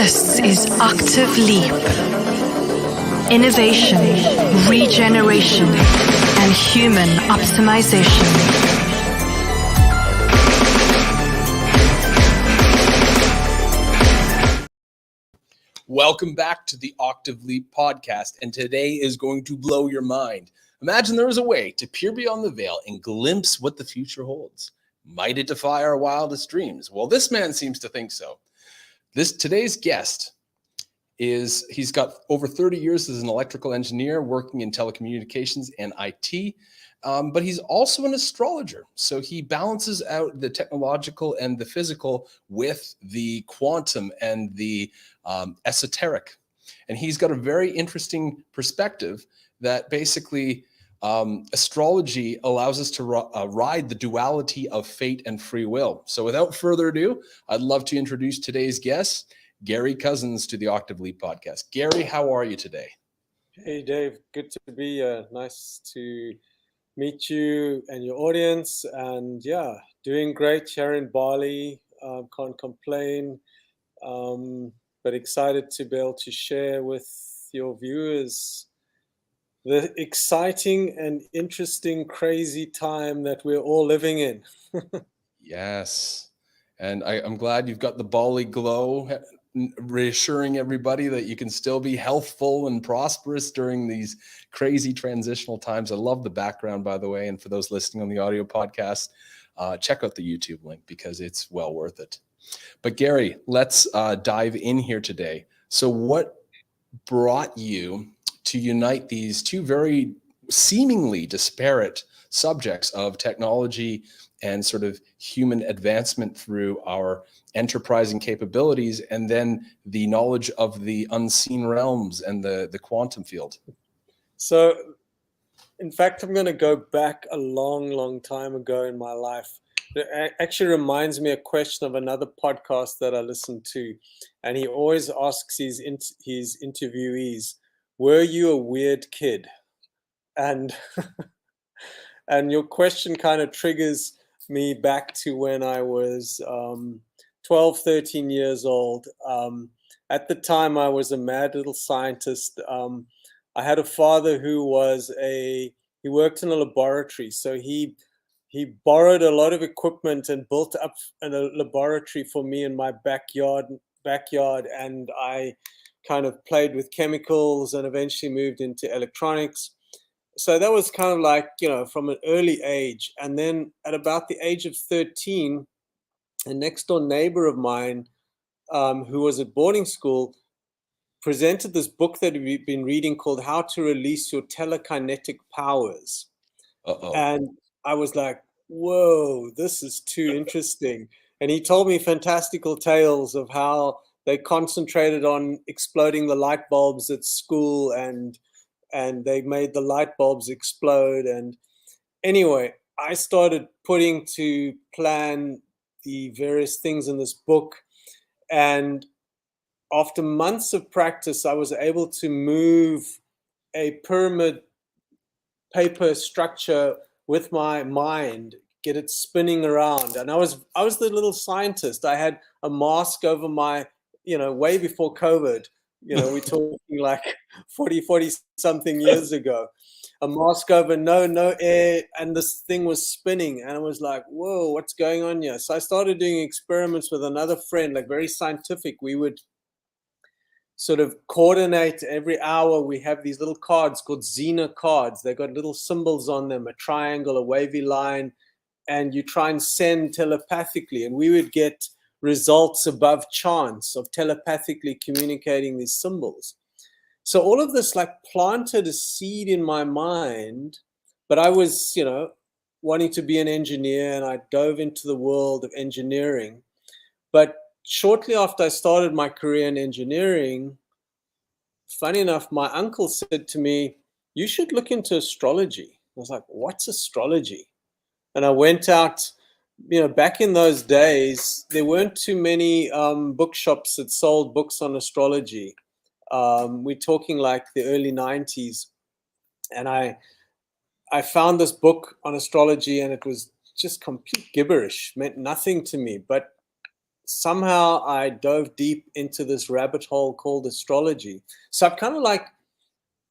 This is Octave Leap. Innovation, regeneration, and human optimization. Welcome back to the Octave Leap podcast, and today is going to blow your mind. Imagine there was a way to peer beyond the veil and glimpse what the future holds. Might it defy our wildest dreams? Well, this man seems to think so. Today's guest he's got over 30 years as an electrical engineer working in telecommunications and IT, but he's also an astrologer. So he balances out the technological and the physical with the quantum and the esoteric. And he's got a very interesting perspective that basically astrology allows us to ride the duality of fate and free will. So without further ado, I'd love to introduce today's guest, Gary Cousins, to the Octave Leap podcast. Gary, how are you today? Hey, Dave. Good to be nice to meet you and your audience. And yeah, doing great here in Bali. Can't complain. But excited to be able to share with your viewers the exciting and interesting, crazy time that we're all living in. Yes. And I'm glad you've got the Bali glow, reassuring everybody that you can still be healthful and prosperous during these crazy transitional times. I love the background, by the way. And for those listening on the audio podcast, check out the YouTube link because it's well worth it. But Gary, let's dive in here today. So what brought you to unite these two very seemingly disparate subjects of technology and sort of human advancement through our enterprising capabilities, and then the knowledge of the unseen realms and the quantum field? So, in fact, I'm going to go back a long, long time ago in my life. It actually reminds me a question of another podcast that I listened to, and he always asks his interviewees, "Were you a weird kid?" And and your question kind of triggers me back to when I was 12, 13 years old. At the time, I was a mad little scientist. I had a father who he worked in a laboratory, so he borrowed a lot of equipment and built up a laboratory for me in my backyard, and I kind of played with chemicals and eventually moved into electronics. So that was kind of like, from an early age. And then at about the age of 13, a next door neighbor of mine, who was at boarding school, presented this book that we've been reading called How to Release Your Telekinetic Powers. Uh-oh. And I was like, whoa, this is too interesting. And he told me fantastical tales of how they concentrated on exploding the light bulbs at school, and they made the light bulbs explode. And anyway, I started putting to plan the various things in this book. And after months of practice, I was able to move a pyramid paper structure with my mind, get it spinning around. And I was the little scientist. I had a mask over my, way before COVID. We're talking like 40 something years ago. A mask over, no air, and this thing was spinning. And I was like, whoa, what's going on here? So I started doing experiments with another friend, like very scientific. We would sort of coordinate every hour. We have these little cards called Xena cards. They got little symbols on them, a triangle, a wavy line, and you try and send telepathically. And we would get results above chance of telepathically communicating these symbols. So all of this like planted a seed in my mind, but I was, wanting to be an engineer, and I dove into the world of engineering. But shortly after I started my career in engineering, funny enough, my uncle said to me, "You should look into astrology." I was like, "What's astrology?" And I went out, back in those days, there weren't too many bookshops that sold books on astrology. We're talking like the early 90s. And I found this book on astrology, and it was just complete gibberish, meant nothing to me. But somehow I dove deep into this rabbit hole called astrology. So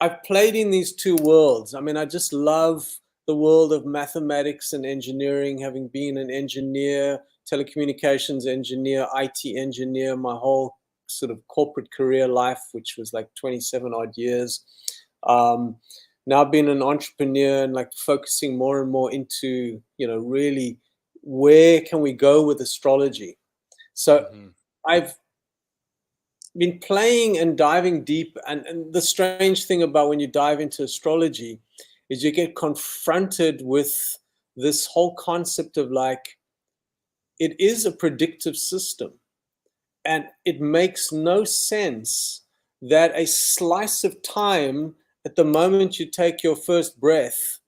I've played in these two worlds. I mean, I just love the world of mathematics and engineering, having been an engineer, telecommunications engineer, IT engineer, my whole sort of corporate career life, which was like 27 odd years. Now I've been an entrepreneur and like focusing more and more into, really where can we go with astrology? So I've been playing and diving deep. And the strange thing about when you dive into astrology is you get confronted with this whole concept of like, it is a predictive system. And it makes no sense that a slice of time at the moment you take your first breath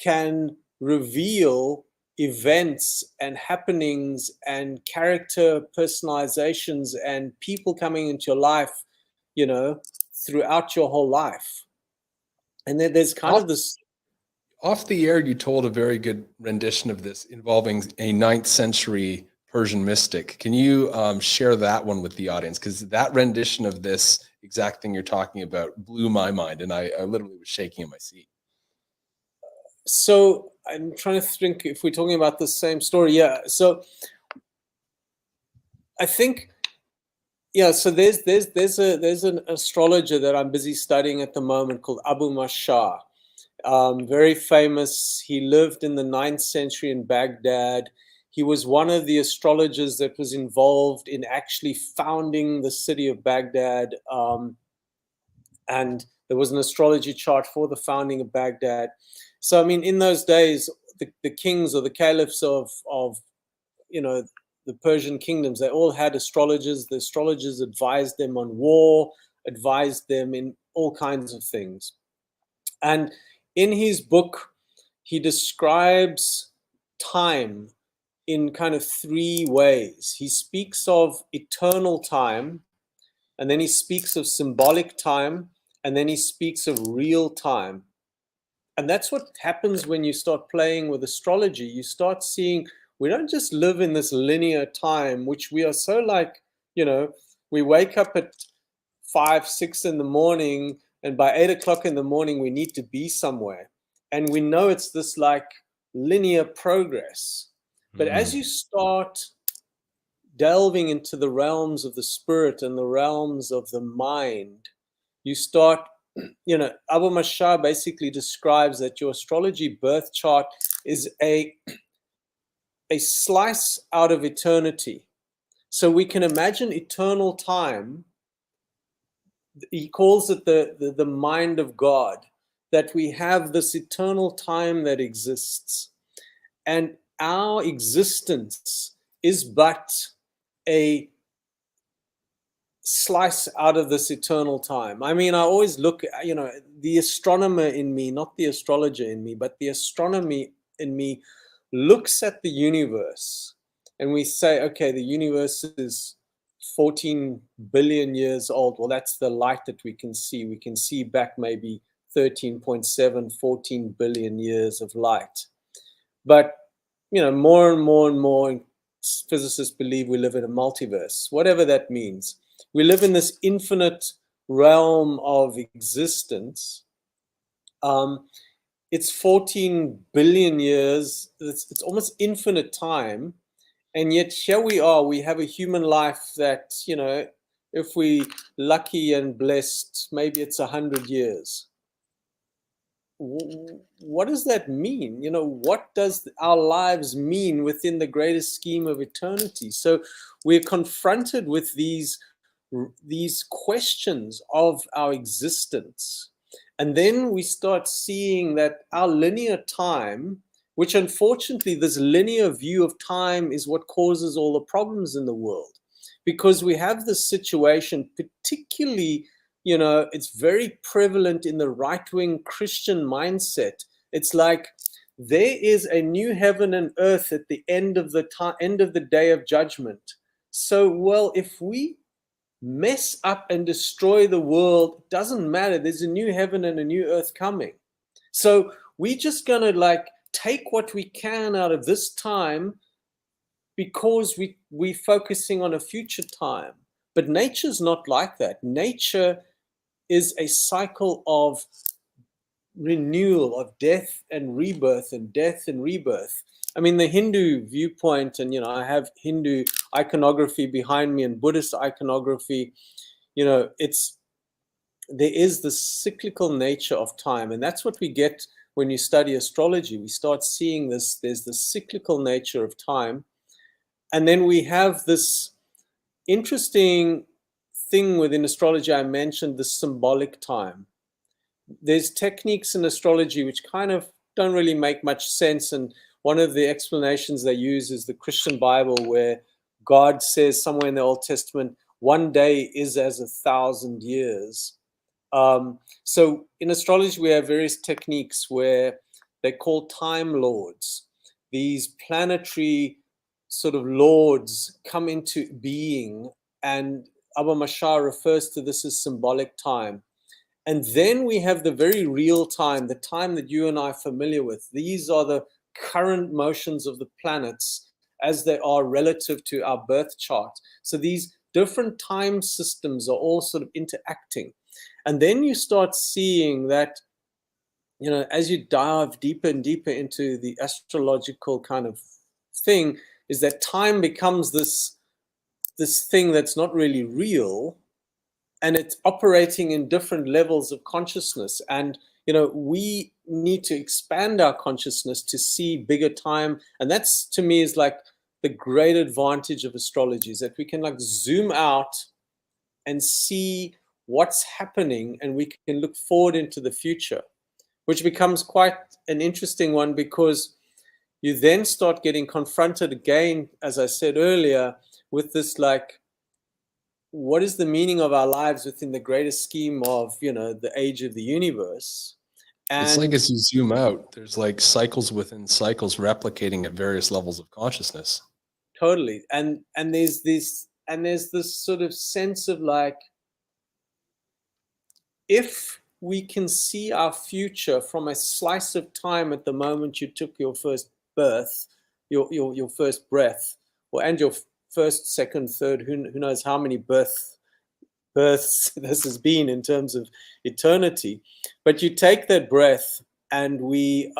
can reveal events and happenings and character personalizations and people coming into your life, throughout your whole life. And then there's kind of this. Off the air, you told a very good rendition of this involving a 9th century Persian mystic. Can you share that one with the audience? Because that rendition of this exact thing you're talking about blew my mind, and I literally was shaking in my seat. So I'm trying to think if we're talking about the same story. Yeah. So I think, so there's an astrologer that I'm busy studying at the moment called Abu Mashar. Very famous. He lived in the 9th century in Baghdad. He was one of the astrologers that was involved in actually founding the city of Baghdad. And there was an astrology chart for the founding of Baghdad. So, I mean, in those days, the kings or the caliphs of the Persian kingdoms, they all had astrologers. The astrologers advised them on war, advised them in all kinds of things. And in his book, he describes time in kind of 3 ways. He speaks of eternal time, and then he speaks of symbolic time, and then he speaks of real time. And that's what happens when you start playing with astrology. You start seeing we don't just live in this linear time, which we are so like, we wake up at 5, 6 in the morning, and by 8 o'clock in the morning, we need to be somewhere. And we know it's this like linear progress. But as you start delving into the realms of the spirit and the realms of the mind, you start, Abu Mashar basically describes that your astrology birth chart is a slice out of eternity. So we can imagine eternal time. He calls it the mind of God, that we have this eternal time that exists. And our existence is but a slice out of this eternal time. I mean, I always look, the astronomer in me, not the astrologer in me, but the astronomy in me looks at the universe, and we say, okay, the universe is 14 billion years old. Well, that's the light that we can see. We can see back maybe 13.7, 14 billion years of light. But, more and more and more physicists believe we live in a multiverse, whatever that means. We live in this infinite realm of existence. It's 14 billion years. It's almost infinite time. And yet here we are. We have a human life that, if we lucky and blessed, maybe it's 100 years. What does that mean? What does our lives mean within the greatest scheme of eternity? So we're confronted with these questions of our existence. And then we start seeing that our linear time, which unfortunately this linear view of time is what causes all the problems in the world. Because we have this situation, particularly, it's very prevalent in the right-wing Christian mindset. It's like there is a new heaven and earth at the end of the day of judgment. So, well, if we mess up and destroy the world, it doesn't matter. There's a new heaven and a new earth coming. So we're just going to take what we can out of this time, because we're focusing on a future time. But nature's not like that. Nature is a cycle of renewal, of death and rebirth and death and rebirth. I mean, the Hindu viewpoint, and I have Hindu iconography behind me and Buddhist iconography, there is the cyclical nature of time, and that's what we get when you study astrology. We start seeing this. There's the cyclical nature of time, and then we have this interesting thing within astrology. I mentioned the symbolic time. There's techniques in astrology which kind of don't really make much sense, and one of the explanations they use is the Christian Bible, where God says somewhere in the Old Testament, one day is as 1,000 years. So in astrology, we have various techniques where they call time lords. These planetary sort of lords come into being, and Abba Mashar refers to this as symbolic time. And then we have the very real time, the time that you and I are familiar with. These are the current motions of the planets as they are relative to our birth chart. So these different time systems are all sort of interacting. And then you start seeing that, as you dive deeper and deeper into the astrological kind of thing, is that time becomes this thing that's not really real, and it's operating in different levels of consciousness. And we need to expand our consciousness to see bigger time. And that's, to me, is like the great advantage of astrology, is that we can like zoom out and see what's happening, and we can look forward into the future, which becomes quite an interesting one, because you then start getting confronted again, as I said earlier, with this like, what is the meaning of our lives within the greater scheme of, the age of the universe? And it's like, as you zoom out, there's like cycles within cycles replicating at various levels of consciousness. Totally. And there's this sort of sense of like, if we can see our future from a slice of time at the moment you took your first birth, your first breath, and your first, second, third, who knows how many births this has been in terms of eternity. But you take that breath, and we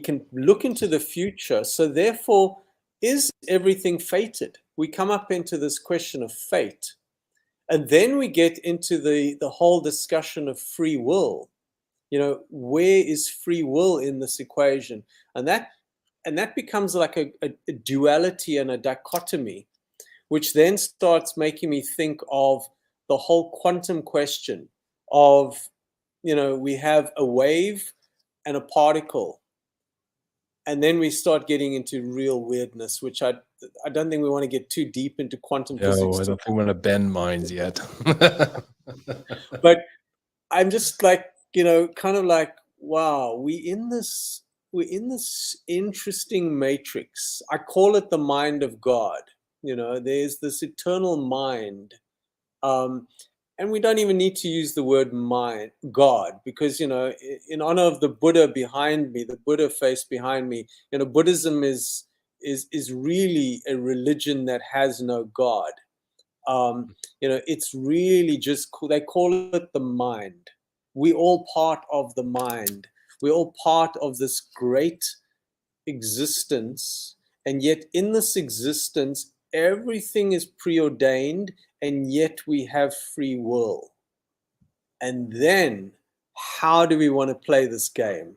can look into the future. So therefore, is everything fated? We come up into this question of fate. And then we get into the whole discussion of free will. Where is free will in this equation? And that becomes like a duality and a dichotomy, which then starts making me think of the whole quantum question of, we have a wave and a particle. And then we start getting into real weirdness, which I don't think we want to get too deep into quantum physics. No, I don't think we want to bend minds yet. But I'm just like, kind of like, wow, we're in this interesting matrix. I call it the mind of God. There's this eternal mind. And we don't even need to use the word mind, God, because, in honor of the Buddha behind me, the Buddha face behind me, Buddhism is really a religion that has no God. It's really just, they call it the mind. We're all part of the mind. We're all part of this great existence. And yet in this existence, everything is preordained, and yet we have free will. And then, how do we want to play this game?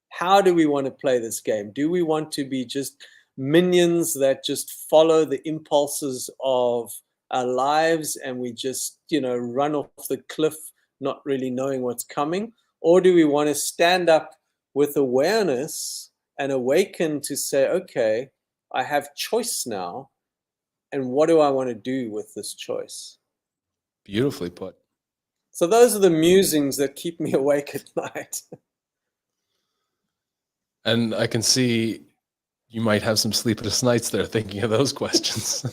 How do we want to play this game? Do we want to be just minions that just follow the impulses of our lives, and we just, run off the cliff, not really knowing what's coming? Or do we want to stand up with awareness and awaken to say, okay, I have choice now, and what do I want to do with this choice? Beautifully put. So those are the musings that keep me awake at night. And I can see you might have some sleepless nights there thinking of those questions.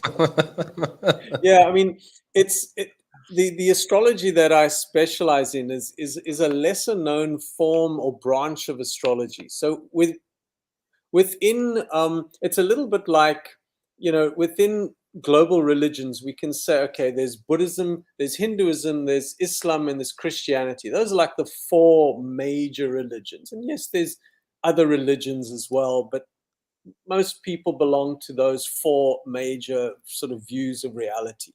Yeah, I mean, the astrology that I specialize in is a lesser known form or branch of astrology. So within, it's a little bit like, within global religions, we can say, okay, there's Buddhism, there's Hinduism, there's Islam, and there's Christianity. Those are like the four major religions. And yes, there's other religions as well, but most people belong to those four major sort of views of reality.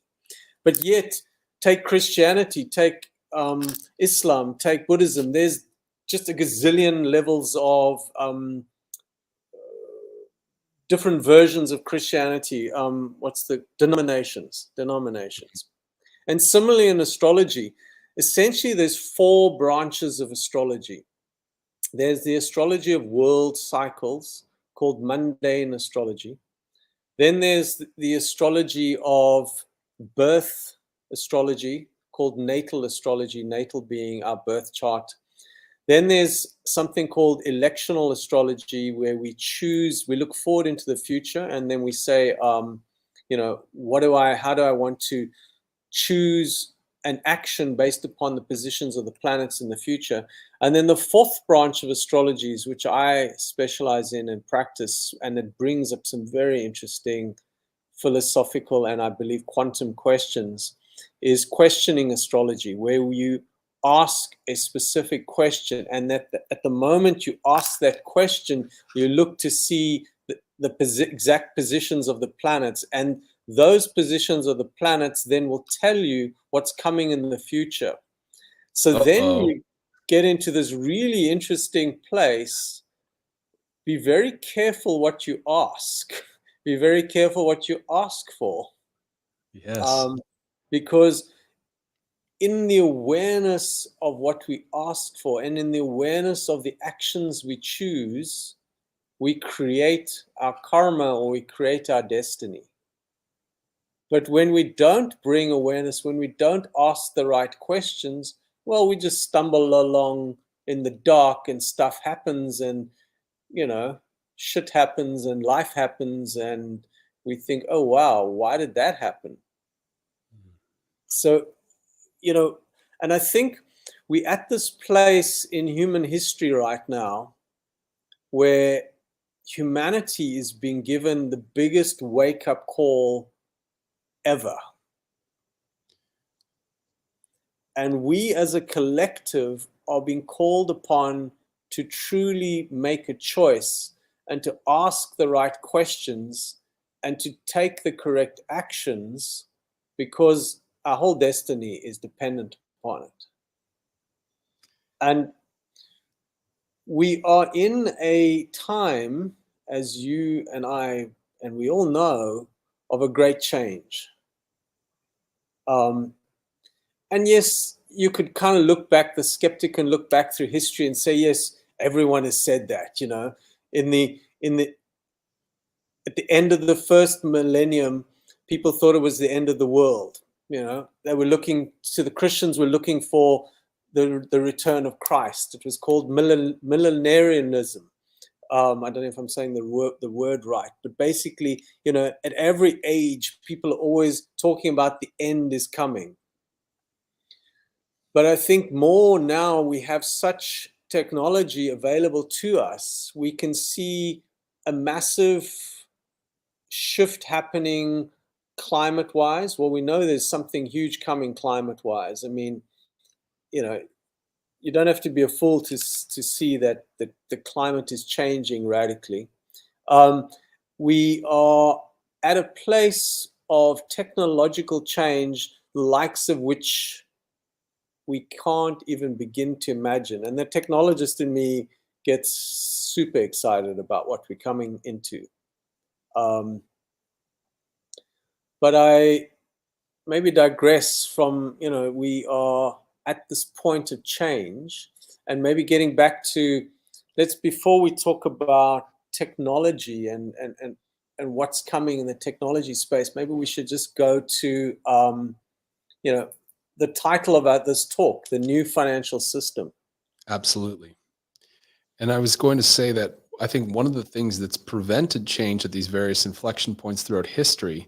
But yet, take Christianity, take Islam, take Buddhism, there's just a gazillion levels of different versions of Christianity. What's the denominations? And similarly in astrology, essentially there's four branches of astrology. There's the astrology of world cycles, called mundane astrology. Then there's the astrology of birth astrology, called natal astrology, natal being our birth chart. Then there's something called electional astrology, where we look forward into the future, and then we say, how do I want to choose an action based upon the positions of the planets in the future. And then the fourth branch of astrology, which I specialize in and practice, and it brings up some very interesting philosophical and I believe quantum questions, is questioning astrology, where you ask a specific question, and that at the moment you ask that question, you look to see the exact positions of the planets, and those positions of the planets then will tell you what's coming in the future. So then you get into this really interesting place. Be very careful what you ask. Be very careful what you ask for. Yes. Because in the awareness of what we ask for, and in the awareness of the actions we choose, we create our karma, or we create our destiny. But when we don't bring awareness, when we don't ask the right questions, well, we just stumble along in the dark, and stuff happens, and, shit happens, and life happens, and we think, oh, wow, why did that happen? So, and I think we're at this place in human history right now where humanity is being given the biggest wake-up call ever. And we as a collective are being called upon to truly make a choice, and to ask the right questions, and to take the correct actions, because our whole destiny is dependent upon it. And we are in a time, as you and I, and we all know, of a great change. And yes, you could kind of look back, the skeptic can look back through history and say, yes, everyone has said that, at the end of the first millennium, people thought it was the end of the world. They were the Christians were looking for the return of Christ. It was called millenarianism. I don't know if I'm saying the word right, but basically, at every age, people are always talking about the end is coming. But I think more now we have such technology available to us, we can see a massive shift happening climate-wise. Well, we know there's something huge coming climate-wise. I mean, you don't have to be a fool to see that the climate is changing radically. We are at a place of technological change, the likes of which we can't even begin to imagine. And the technologist in me gets super excited about what we're coming into. But I maybe digress from, we are at this point of change, and maybe getting back to, before we talk about technology and what's coming in the technology space, maybe we should just go to, the title of this talk, The New Financial System. Absolutely. And I was going to say that I think one of the things that's prevented change at these various inflection points throughout history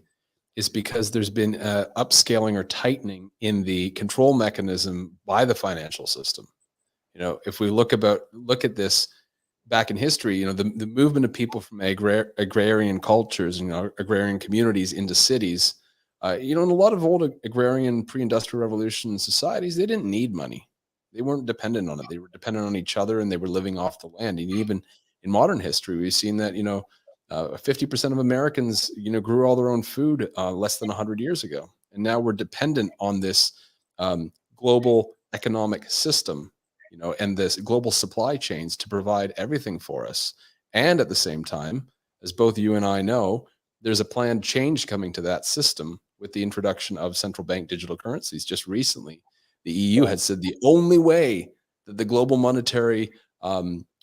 is because there's been upscaling or tightening in the control mechanism by the financial system. If we look at this, back in history, the movement of people from agrarian cultures, agrarian communities into cities, in a lot of old agrarian pre-industrial revolution societies, they didn't need money. They weren't dependent on it. They were dependent on each other, and they were living off the land. And even in modern history, we've seen that, 50% of Americans, grew all their own food less than 100 years ago. And now we're dependent on this global economic system, and this global supply chains to provide everything for us. And at the same time, as both you and I know, there's a planned change coming to that system with the introduction of central bank digital currencies. Just recently, the EU had said the only way that the global monetary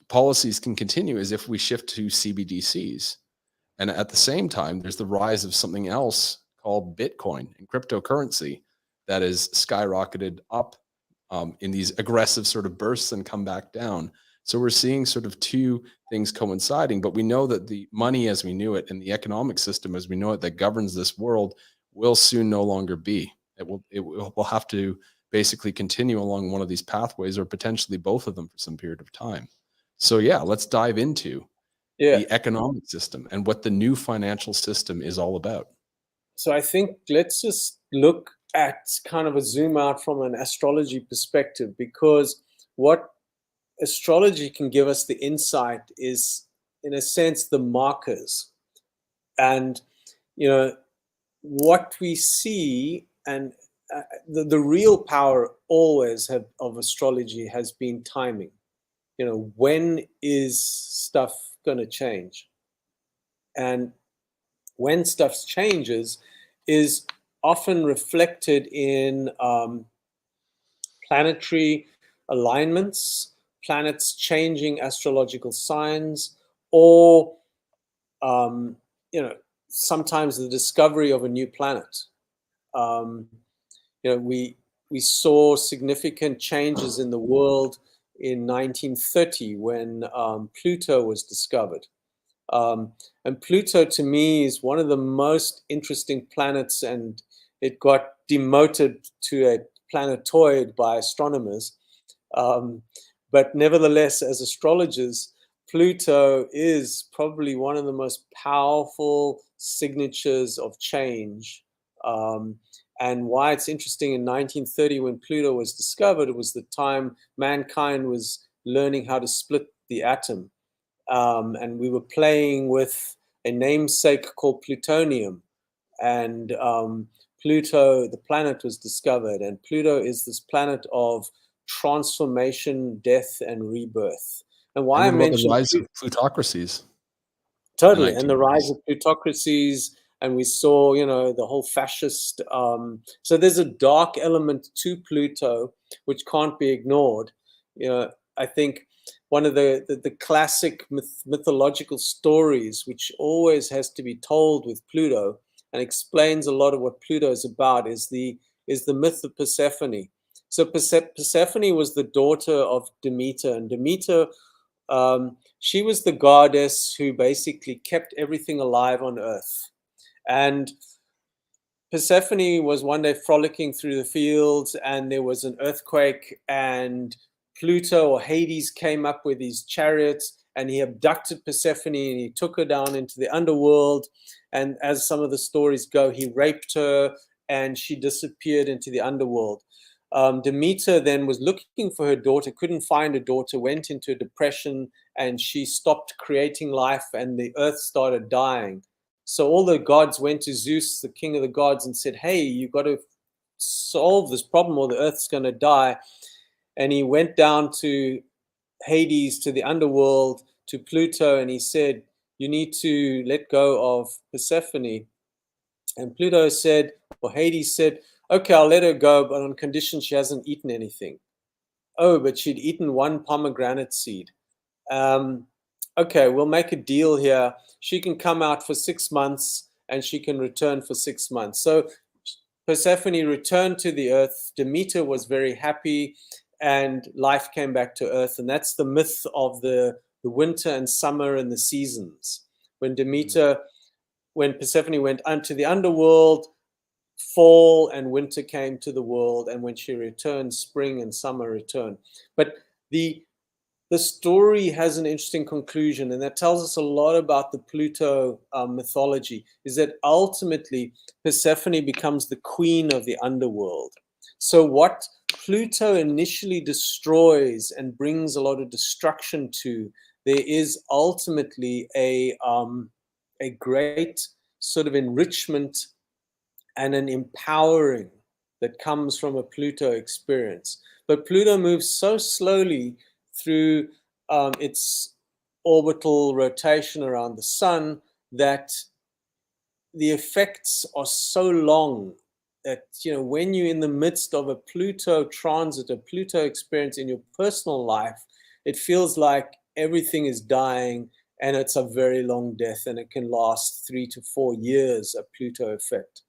policies can continue is if we shift to CBDCs. And at the same time, there's the rise of something else called Bitcoin and cryptocurrency that is skyrocketed up in these aggressive sort of bursts and come back down. So we're seeing sort of two things coinciding, but we know that the money as we knew it and the economic system as we know it that governs this world will soon no longer be. It will have to basically continue along one of these pathways or potentially both of them for some period of time. So yeah, let's dive into the economic system and what the new financial system is all about. So I think let's just look at kind of a zoom out from an astrology perspective, because what astrology can give us the insight is, in a sense, the markers. And, what we see, and the real power always of astrology has been timing. When is stuff going to change? And when stuff changes is often reflected in planetary alignments, planets changing astrological signs, or sometimes the discovery of a new planet. We saw significant changes in the world in 1930 when Pluto was discovered. And Pluto, to me, is one of the most interesting planets, and it got demoted to a planetoid by astronomers. But nevertheless, as astrologers, Pluto is probably one of the most powerful signatures of change. And why it's interesting, in 1930, when Pluto was discovered, it was the time mankind was learning how to split the atom. And we were playing with a namesake called plutonium. And Pluto, the planet, was discovered. And Pluto is this planet of transformation, death, and rebirth. And why I mentioned the rise of plutocracies. Totally, and the rise of plutocracies, and we saw, the whole fascist. So there's a dark element to Pluto which can't be ignored. I think one of the classic mythological stories, which always has to be told with Pluto and explains a lot of what Pluto is about, is the myth of Persephone. So Persephone was the daughter of Demeter, and Demeter, she was the goddess who basically kept everything alive on Earth. And Persephone was one day frolicking through the fields, and there was an earthquake, and Pluto, or Hades, came up with his chariots, and he abducted Persephone and he took her down into the underworld. And as some of the stories go, he raped her and she disappeared into the underworld. Demeter then was looking for her daughter, couldn't find her daughter, went into a depression, and she stopped creating life, and the earth started dying. So all the gods went to Zeus, the king of the gods, and said, hey, you've got to solve this problem or the earth's going to die. And he went down to Hades, to the underworld, to Pluto, and he said, you need to let go of Persephone. And Pluto said, or Hades said, okay, I'll let her go, but on condition she hasn't eaten anything. Oh, but she'd eaten one pomegranate seed. Okay, we'll make a deal here. She can come out for 6 months and she can return for 6 months. So Persephone returned to the earth. Demeter was very happy and life came back to earth. And that's the myth of the winter and summer and the seasons. When Persephone went into the underworld, fall and winter came to the world, and when she returned, spring and summer returned. But the the story has an interesting conclusion, and that tells us a lot about the Pluto mythology, is that ultimately Persephone becomes the queen of the underworld. So what Pluto initially destroys and brings a lot of destruction to, there is ultimately a great sort of enrichment and an empowering that comes from a Pluto experience. But Pluto moves so slowly through its orbital rotation around the sun that the effects are so long that, you know, when you're in the midst of a Pluto transit, a Pluto experience in your personal life, it feels like everything is dying, and it's a very long death, and it can last 3 to 4 years, a Pluto effect.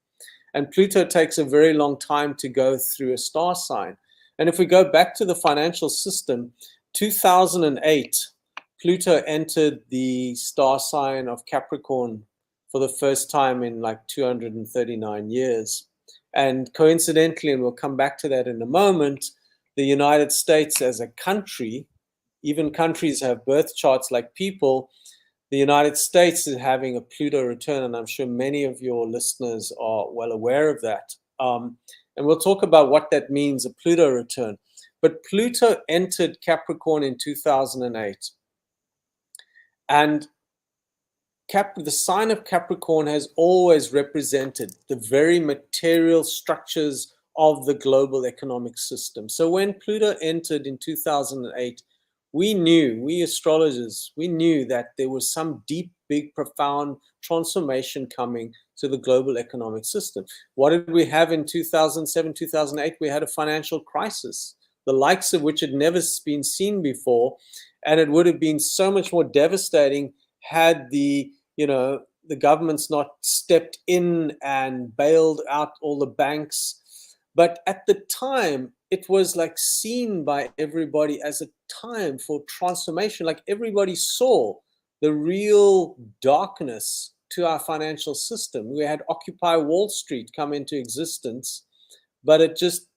And Pluto takes a very long time to go through a star sign. And if we go back to the financial system, 2008, Pluto entered the star sign of Capricorn for the first time in like 239 years. And coincidentally, and we'll come back to that in a moment, the United States as a country, even countries have birth charts like people, the United States is having a Pluto return, and I'm sure many of your listeners are well aware of that. And we'll talk about what that means, a Pluto return. But Pluto entered Capricorn in 2008. And the sign of Capricorn has always represented the very material structures of the global economic system. So when Pluto entered in 2008, we astrologers, we knew that there was some deep, big, profound transformation coming to the global economic system. What did we have in 2007, 2008? We had a financial crisis, the likes of which had never been seen before. And it would have been so much more devastating had the government's not stepped in and bailed out all the banks. But at the time, it was like seen by everybody as a time for transformation. Like everybody saw the real darkness to our financial system. We had Occupy Wall Street come into existence, but it just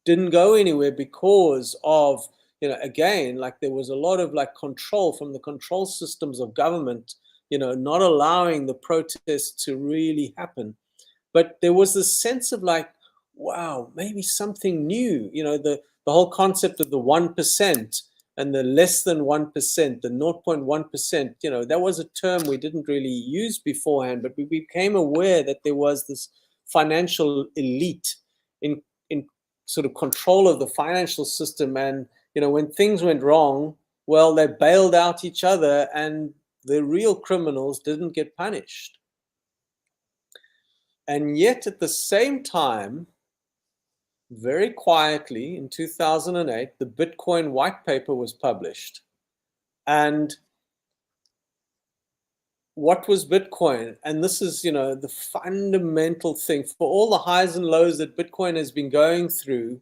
didn't go anywhere because of, again, like there was a lot of like control from the control systems of government, not allowing the protests to really happen. But there was this sense of like, wow, maybe something new, the whole concept of the 1% and the less than 1%, the 0.1%, that was a term we didn't really use beforehand, but we became aware that there was this financial elite in sort of control of the financial system. And, when things went wrong, well, they bailed out each other and the real criminals didn't get punished. And yet at the same time, very quietly in 2008, the Bitcoin white paper was published. And what was Bitcoin? And this is, the fundamental thing. For all the highs and lows that Bitcoin has been going through,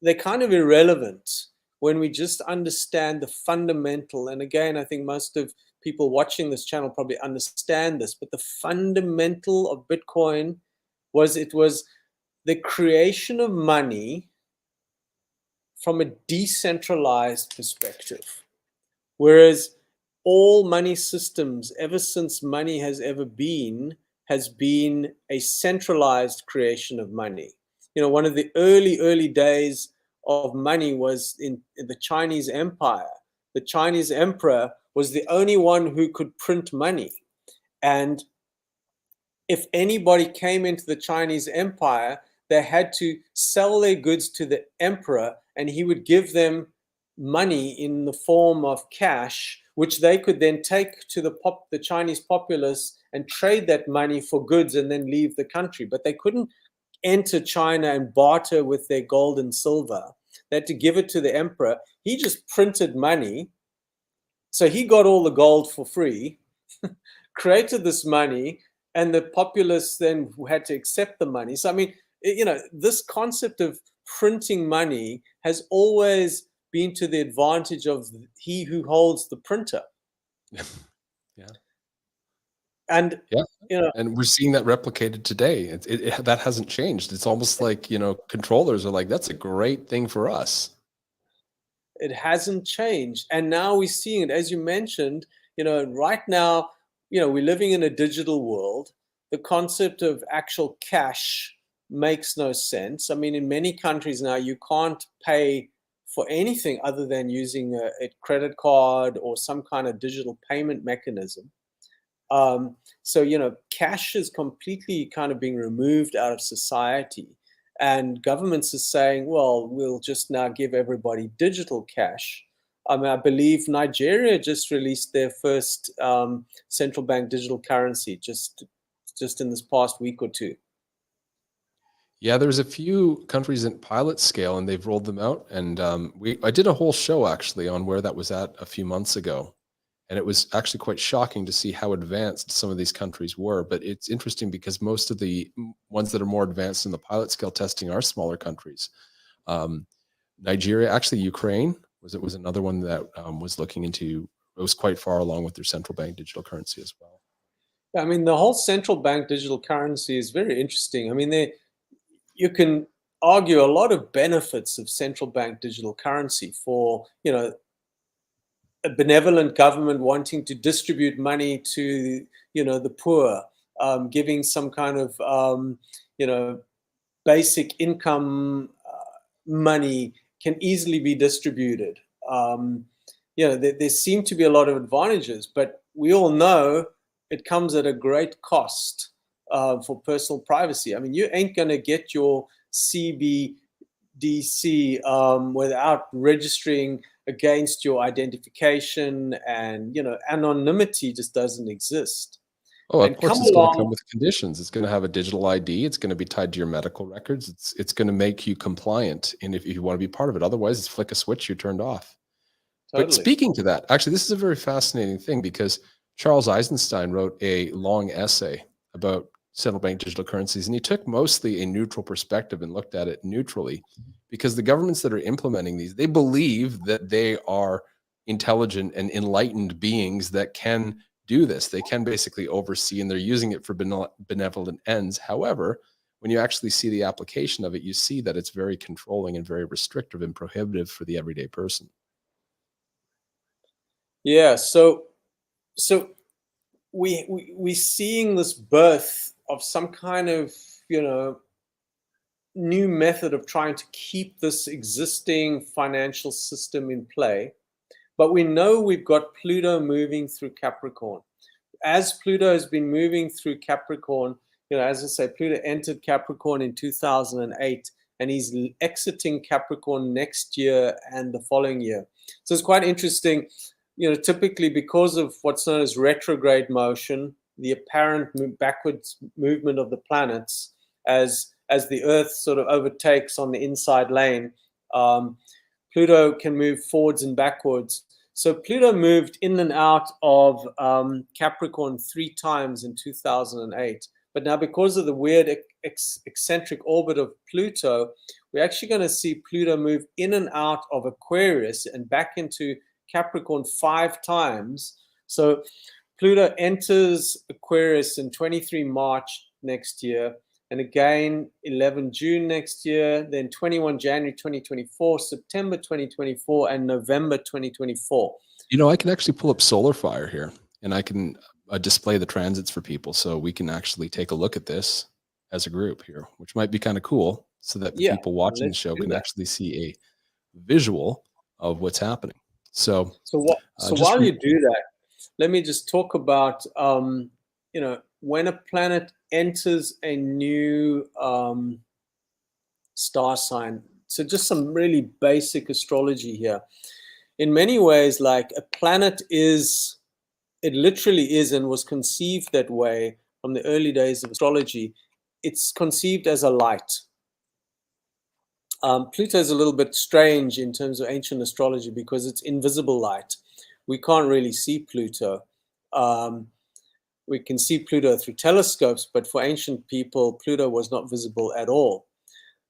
they're kind of irrelevant when we just understand the fundamental. And again, I think most of people watching this channel probably understand this, but the fundamental of Bitcoin was the creation of money from a decentralized perspective. Whereas all money systems, ever since money has ever been, has been a centralized creation of money. One of the early days of money was in the Chinese Empire. The Chinese emperor was the only one who could print money. And if anybody came into the Chinese Empire, they had to sell their goods to the emperor, and he would give them money in the form of cash, which they could then take to the Chinese populace and trade that money for goods and then leave the country. But they couldn't enter China and barter with their gold and silver. They had to give it to the emperor. He just printed money. So he got all the gold for free, created this money, and the populace then had to accept the money. So, I mean, this concept of printing money has always been to the advantage of he who holds the printer. Yeah. And, and we're seeing that replicated today. That hasn't changed. It's almost like, controllers are like, that's a great thing for us. It hasn't changed. And now we're seeing it, as you mentioned, right now, we're living in a digital world. The concept of actual cash makes no sense. I mean, in many countries now, you can't pay for anything other than using a credit card or some kind of digital payment mechanism. So, cash is completely kind of being removed out of society. And governments are saying, well, we'll just now give everybody digital cash. I mean, I believe Nigeria just released their first central bank digital currency just in this past week or two. Yeah, there's a few countries in pilot scale, and they've rolled them out. And I did a whole show actually on where that was at a few months ago. And it was actually quite shocking to see how advanced some of these countries were. But it's interesting because most of the ones that are more advanced in the pilot scale testing are smaller countries. Nigeria, actually Ukraine was another one that was looking into, it was quite far along with their central bank digital currency as well. I mean, the whole central bank digital currency is very interesting. I mean, you can argue a lot of benefits of central bank digital currency for, a benevolent government wanting to distribute money to, the poor, giving some kind of, basic income money can easily be distributed. There seem to be a lot of advantages, but we all know it comes at a great cost for personal privacy. I mean, you ain't going to get your CBDC without registering against your identification, and anonymity just doesn't exist. Oh, of course, it's going to come with conditions. It's going to have a digital ID. It's going to be tied to your medical records. It's going to make you compliant, and if you want to be part of it, otherwise, it's flick a switch, you're turned off. Totally. But speaking to that, actually, this is a very fascinating thing because Charles Eisenstein wrote a long essay about central bank digital currencies, and he took mostly a neutral perspective and looked at it neutrally, because the governments that are implementing these, they believe that they are intelligent and enlightened beings that can do this. They can basically oversee, and they're using it for benevolent ends. However, when you actually see the application of it, you see that it's very controlling and very restrictive and prohibitive for the everyday person. Yeah, so we're seeing this birth of some kind of, new method of trying to keep this existing financial system in play. But we know we've got Pluto moving through Capricorn. As Pluto has been moving through Capricorn, as I say, Pluto entered Capricorn in 2008, and he's exiting Capricorn next year and the following year. So it's quite interesting. Typically because of what's known as retrograde motion, the apparent backwards movement of the planets as the Earth sort of overtakes on the inside lane, Pluto can move forwards and backwards. So Pluto moved in and out of Capricorn 3 times in 2008. But now because of the weird eccentric orbit of Pluto, we're actually going to see Pluto move in and out of Aquarius and back into Capricorn 5 times. So Pluto enters Aquarius in 23 March next year, and again 11 June next year, then 21 January 2024, September 2024, and November 2024. I can actually pull up Solar Fire here, and I can display the transits for people, so we can actually take a look at this as a group here, which might be kind of cool, so that the people watching the show can actually see a visual of what's happening. So while you do that, let me just talk about, when a planet enters a new star sign. So just some really basic astrology here. In many ways, like a planet it literally is and was conceived that way from the early days of astrology. It's conceived as a light. Pluto is a little bit strange in terms of ancient astrology because it's invisible light. We can't really see Pluto. We can see Pluto through telescopes, but for ancient people, Pluto was not visible at all.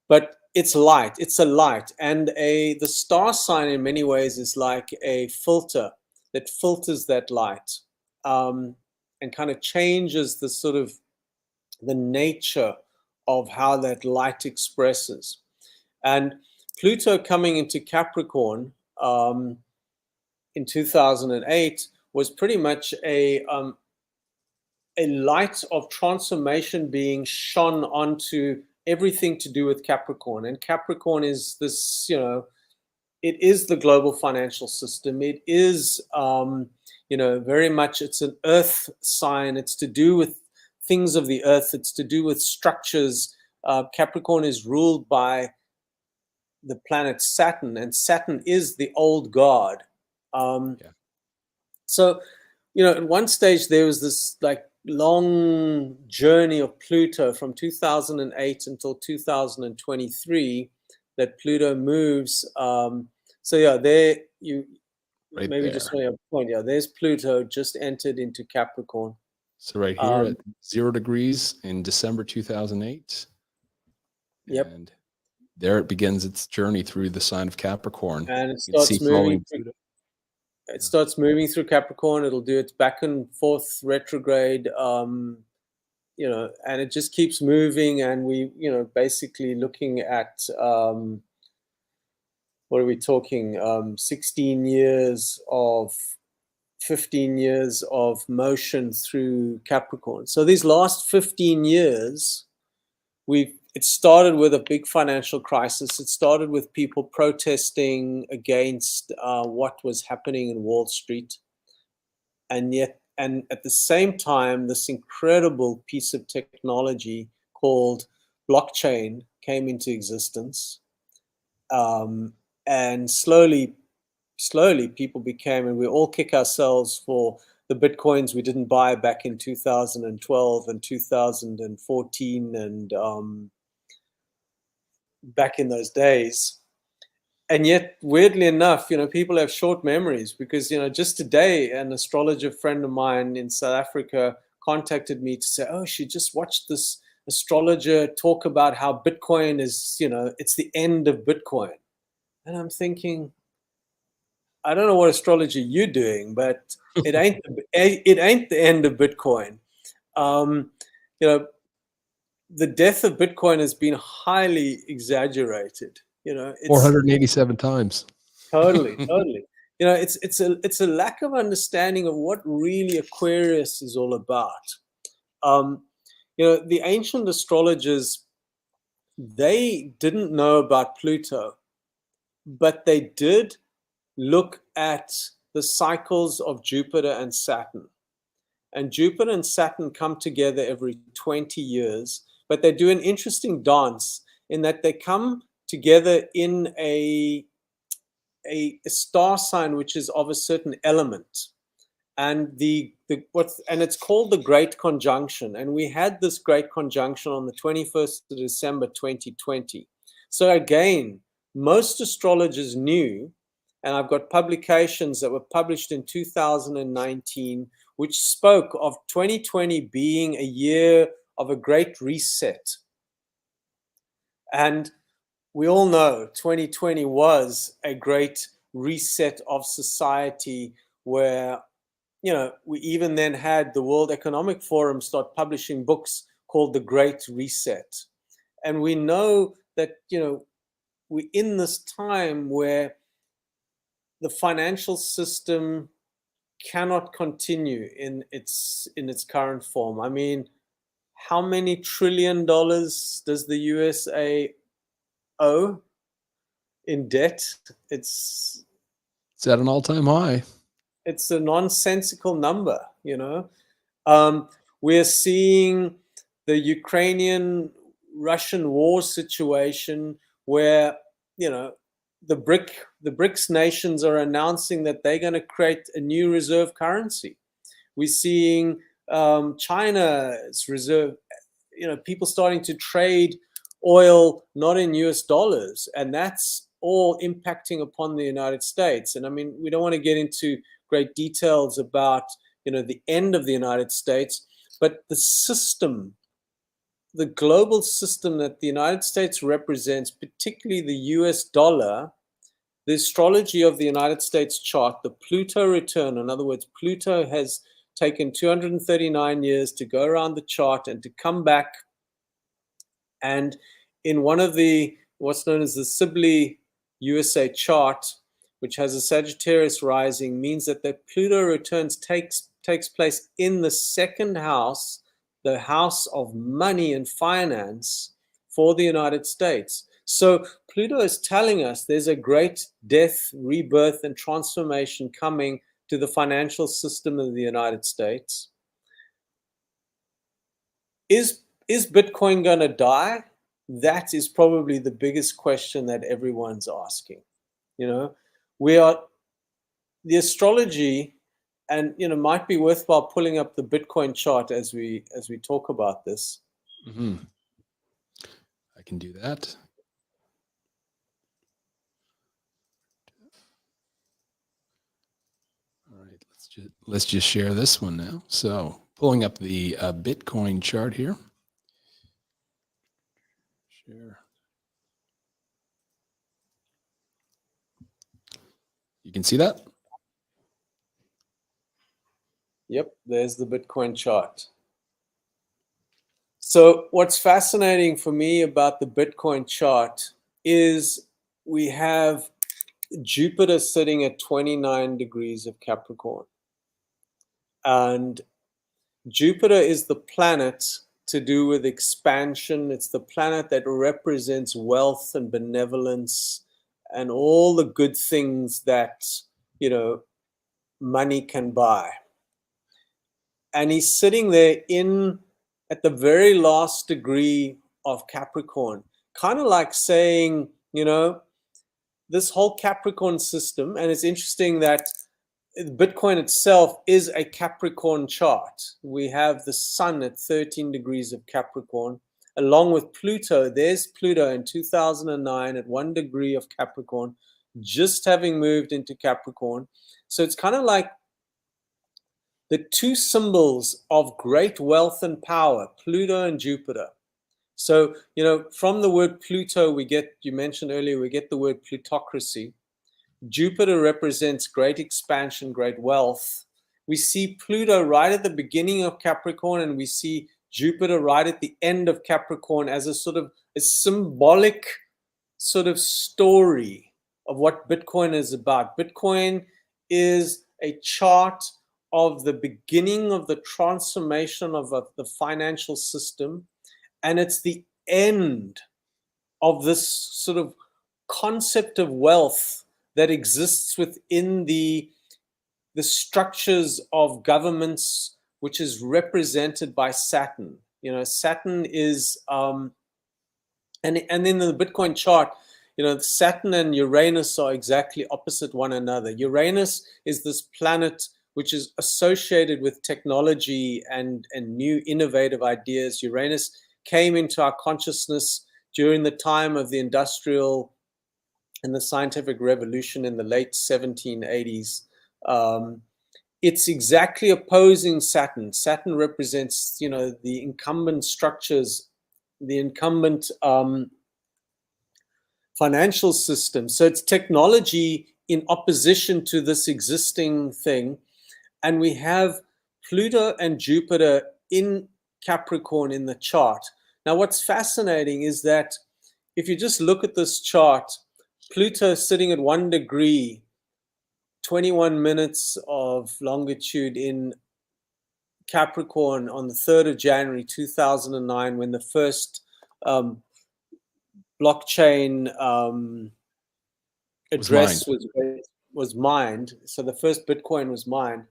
But it's light. It's a light. And the star sign in many ways is like a filter that filters that light and kind of changes the sort of the nature of how that light expresses. And Pluto coming into Capricorn in 2008 was pretty much a light of transformation being shone onto everything to do with Capricorn. And Capricorn is this, it is the global financial system. It is, very much, it's an earth sign. It's to do with things of the earth. It's to do with structures. Capricorn is ruled by the planet Saturn, and Saturn is the old god. So, at one stage there was this like long journey of Pluto from 2008 until 2023 that Pluto moves. There you Right maybe there. just want to point. Yeah, there's Pluto just entered into Capricorn. So right here at 0 degrees in December 2008. Yep. And there it begins its journey through the sign of Capricorn. And it You can see starts moving. Pluto. It starts moving through Capricorn. It'll do its back and forth retrograde, and it just keeps moving. And we, basically looking at, what are we talking? 16 years of, 15 years of motion through Capricorn. So these last 15 years, it started with a big financial crisis. It started with people protesting against what was happening in Wall Street. And at the same time, this incredible piece of technology called blockchain came into existence. And slowly people became, and we all kick ourselves for the Bitcoins we didn't buy back in 2012 and 2014 and back in those days. And yet, weirdly enough, people have short memories because, just today, an astrologer friend of mine in South Africa contacted me to say, oh, she just watched this astrologer talk about how Bitcoin is, it's the end of Bitcoin. And I'm thinking, I don't know what astrology you're doing, but it ain't the end of Bitcoin. The death of Bitcoin has been highly exaggerated. It's 487 times. totally. It's a lack of understanding of what really Aquarius is all about. The ancient astrologers, they didn't know about Pluto, but they did look at the cycles of Jupiter and Saturn. And Jupiter and Saturn come together every 20 years, but they do an interesting dance in that they come together in a star sign which is of a certain element. And and it's called the Great Conjunction. And we had this Great Conjunction on the 21st of December 2020. So again, most astrologers knew, and I've got publications that were published in 2019, which spoke of 2020 being a year of a great reset. And we all know 2020 was a great reset of society where, we even then had the World Economic Forum start publishing books called The Great Reset. And we know that, we're in this time where the financial system cannot continue in its current form. I mean, how many $1 trillion does the USA owe in debt? It's at an all-time high. It's a nonsensical number, We're seeing the Ukrainian-Russian war situation where, the BRICS nations are announcing that they're going to create a new reserve currency. We're seeing China's reserve, people starting to trade oil not in US dollars, and that's all impacting upon the United States. And I mean, we don't want to get into great details about, the end of the United States, but the system, the global system that the United States represents, particularly the US dollar, the astrology of the United States chart, the Pluto return, in other words, Pluto has taken 239 years to go around the chart and to come back. And in one of the, what's known as the Sibley USA chart, which has a Sagittarius rising, means that the Pluto returns takes place in the second house, the house of money and finance for the United States. So Pluto is telling us there's a great death, rebirth, and transformation coming to the financial system of the United States. Is Bitcoin going to die? That is probably the biggest question that everyone's asking. The astrology, and might be worthwhile pulling up the Bitcoin chart as we talk about this. Mm-hmm. I can do that. All right, let's just share this one now. So, pulling up the Bitcoin chart here. Share. You can see that? Yep, there's the Bitcoin chart. So what's fascinating for me about the Bitcoin chart is we have Jupiter sitting at 29 degrees of Capricorn. And Jupiter is the planet to do with expansion. It's the planet that represents wealth and benevolence and all the good things that, money can buy. And he's sitting there at the very last degree of Capricorn, kind of like saying, this whole Capricorn system, and it's interesting that Bitcoin itself is a Capricorn chart. We have the sun at 13 degrees of Capricorn, along with Pluto. There's Pluto in 2009 at 1 degree of Capricorn, just having moved into Capricorn. So it's kind of like the two symbols of great wealth and power, Pluto and Jupiter. So, from the word Pluto, you mentioned earlier, we get the word plutocracy. Jupiter represents great expansion, great wealth. We see Pluto right at the beginning of Capricorn, and we see Jupiter right at the end of Capricorn as a sort of a symbolic sort of story of what Bitcoin is about. Bitcoin is a chart of the beginning of the transformation of the financial system, and it's the end of this sort of concept of wealth that exists within the structures of governments, which is represented by Saturn. Saturn is, and in the Bitcoin chart, Saturn and Uranus are exactly opposite one another. Uranus is this planet which is associated with technology and new innovative ideas. Uranus came into our consciousness during the time of the industrial and the scientific revolution in the late 1780s. It's exactly opposing Saturn. Saturn represents, the incumbent structures, the incumbent financial system. So it's technology in opposition to this existing thing. And we have Pluto and Jupiter in Capricorn in the chart. Now, what's fascinating is that if you just look at this chart, Pluto sitting at 1 degree, 21 minutes of longitude in Capricorn on the 3rd of January 2009, when the first blockchain address was mined. So the first Bitcoin was mined.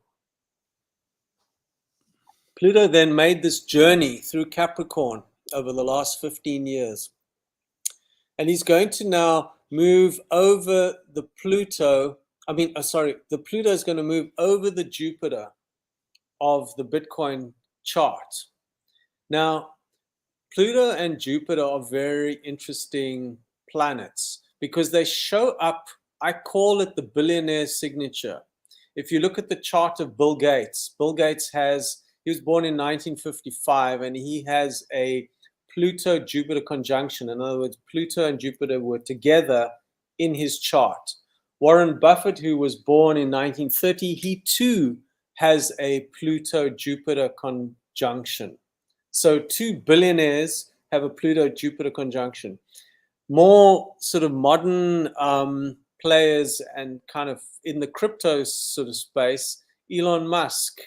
Pluto then made this journey through Capricorn over the last 15 years. And he's going to now move over the Pluto. The Pluto is going to move over the Jupiter of the Bitcoin chart. Now, Pluto and Jupiter are very interesting planets because they show up, I call it the billionaire signature. If you look at the chart of Bill Gates he was born in 1955 and he has a Pluto-Jupiter conjunction. In other words, Pluto and Jupiter were together in his chart. Warren Buffett, who was born in 1930, he too has a Pluto-Jupiter conjunction. So 2 billionaires have a Pluto-Jupiter conjunction. More sort of modern players and kind of in the crypto sort of space, Elon Musk,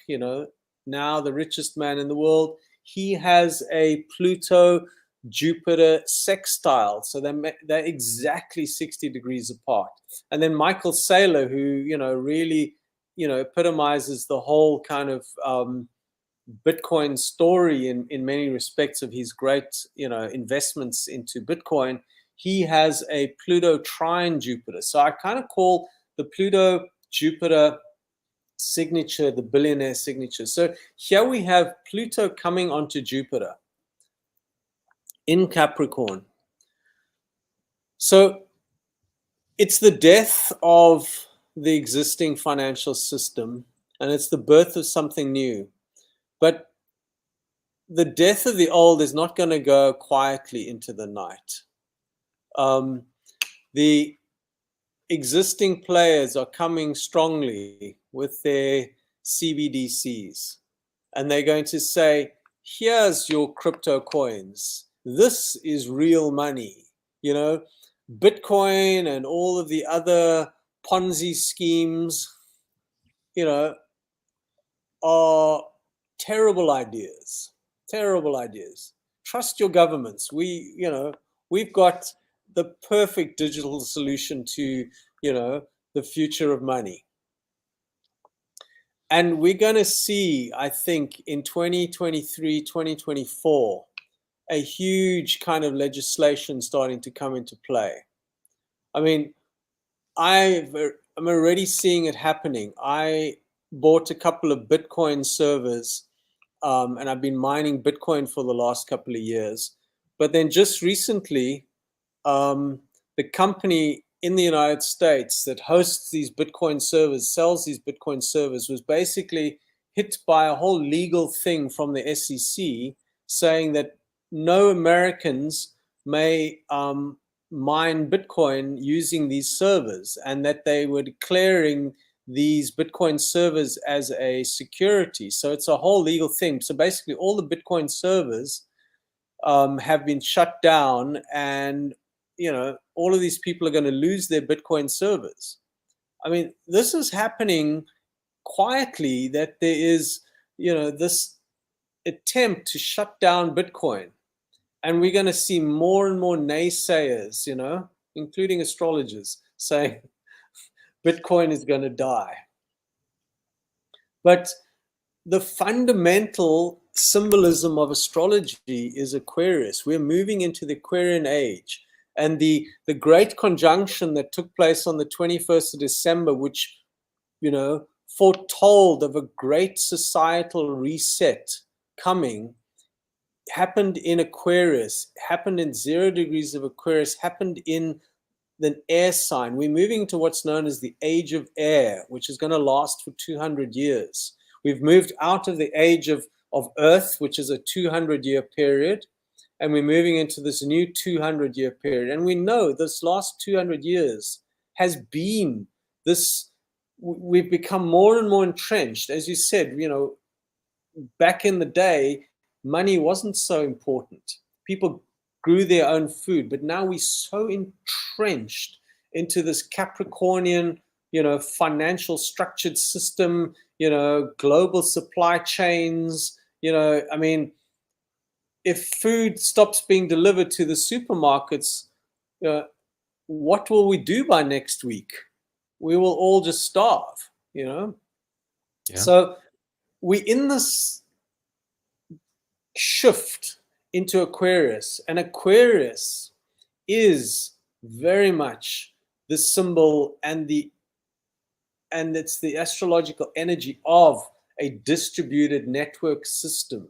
now the richest man in the world, he has a Pluto Jupiter sextile, so they're exactly 60 degrees apart. And then Michael Saylor, who really epitomizes the whole kind of Bitcoin story in many respects of his great investments into Bitcoin, he has a Pluto trine Jupiter. So I kind of call the Pluto Jupiter signature the billionaire signature. So here we have Pluto coming onto Jupiter in Capricorn. So it's the death of the existing financial system, and it's the birth of something new. But the death of the old is not going to go quietly into the night. The existing players are coming strongly with their CBDCs, and they're going to say, here's your crypto coins. This is real money. Bitcoin and all of the other Ponzi schemes, are terrible ideas. Terrible ideas. Trust your governments. We've got the perfect digital solution to, the future of money. And we're going to see, I think, in 2023, 2024, a huge kind of legislation starting to come into play. I mean, I'm already seeing it happening. I bought a couple of Bitcoin servers, and I've been mining Bitcoin for the last couple of years. But then just recently, the company in the United States that hosts these Bitcoin servers, sells these Bitcoin servers, was basically hit by a whole legal thing from the SEC saying that no Americans may mine Bitcoin using these servers, and that they were declaring these Bitcoin servers as a security. So it's a whole legal thing. So basically all the Bitcoin servers have been shut down, and all of these people are going to lose their Bitcoin servers. I mean, this is happening quietly, that there is, this attempt to shut down Bitcoin. And we're going to see more and more naysayers, including astrologers, saying Bitcoin is going to die. But the fundamental symbolism of astrology is Aquarius. We're moving into the Aquarian age. And the great conjunction that took place on the 21st of December, which, foretold of a great societal reset coming, happened in Aquarius, happened in 0 degrees of Aquarius, happened in the air sign. We're moving to what's known as the age of air, which is going to last for 200 years. We've moved out of the age of Earth, which is a 200-year period, and we're moving into this new 200-year period. And we know this last 200 years has been this, we've become more and more entrenched. As you said, back in the day, money wasn't so important. People grew their own food, but now we're so entrenched into this Capricornian, financial structured system, global supply chains, I mean, if food stops being delivered to the supermarkets, what will we do by next week? We will all just starve, Yeah. So we're in this shift into Aquarius, and Aquarius is very much the symbol and it's the astrological energy of a distributed network system.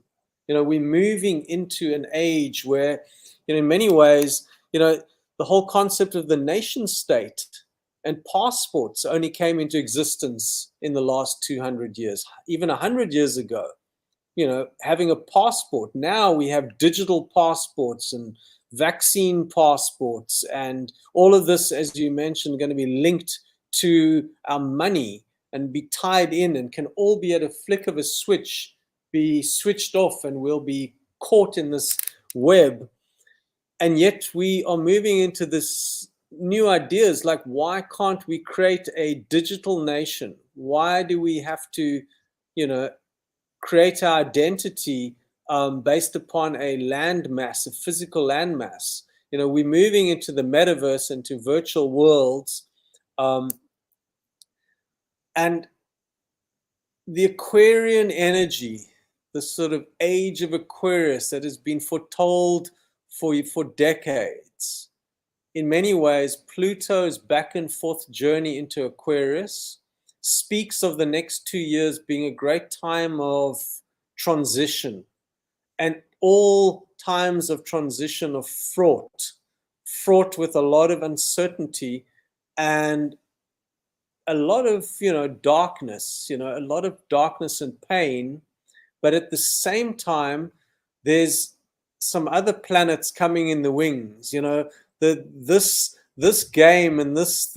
We're moving into an age where, in many ways, the whole concept of the nation state and passports only came into existence in the last 200 years. Even 100 years ago, having a passport. Now we have digital passports and vaccine passports, and all of this, as you mentioned, going to be linked to our money and be tied in, and can all be at a flick of a switch, be switched off, and we'll be caught in this web. And yet we are moving into this new ideas like, why can't we create a digital nation? Why do we have to, create our identity based upon a landmass, a physical landmass? We're moving into the metaverse, into virtual worlds, and the Aquarian energy, the sort of age of Aquarius that has been foretold for decades. In many ways, Pluto's back and forth journey into Aquarius speaks of the next 2 years being a great time of transition, and all times of transition are fraught with a lot of uncertainty and a lot of darkness, a lot of darkness and pain. But at the same time, there's some other planets coming in the wings. This game and this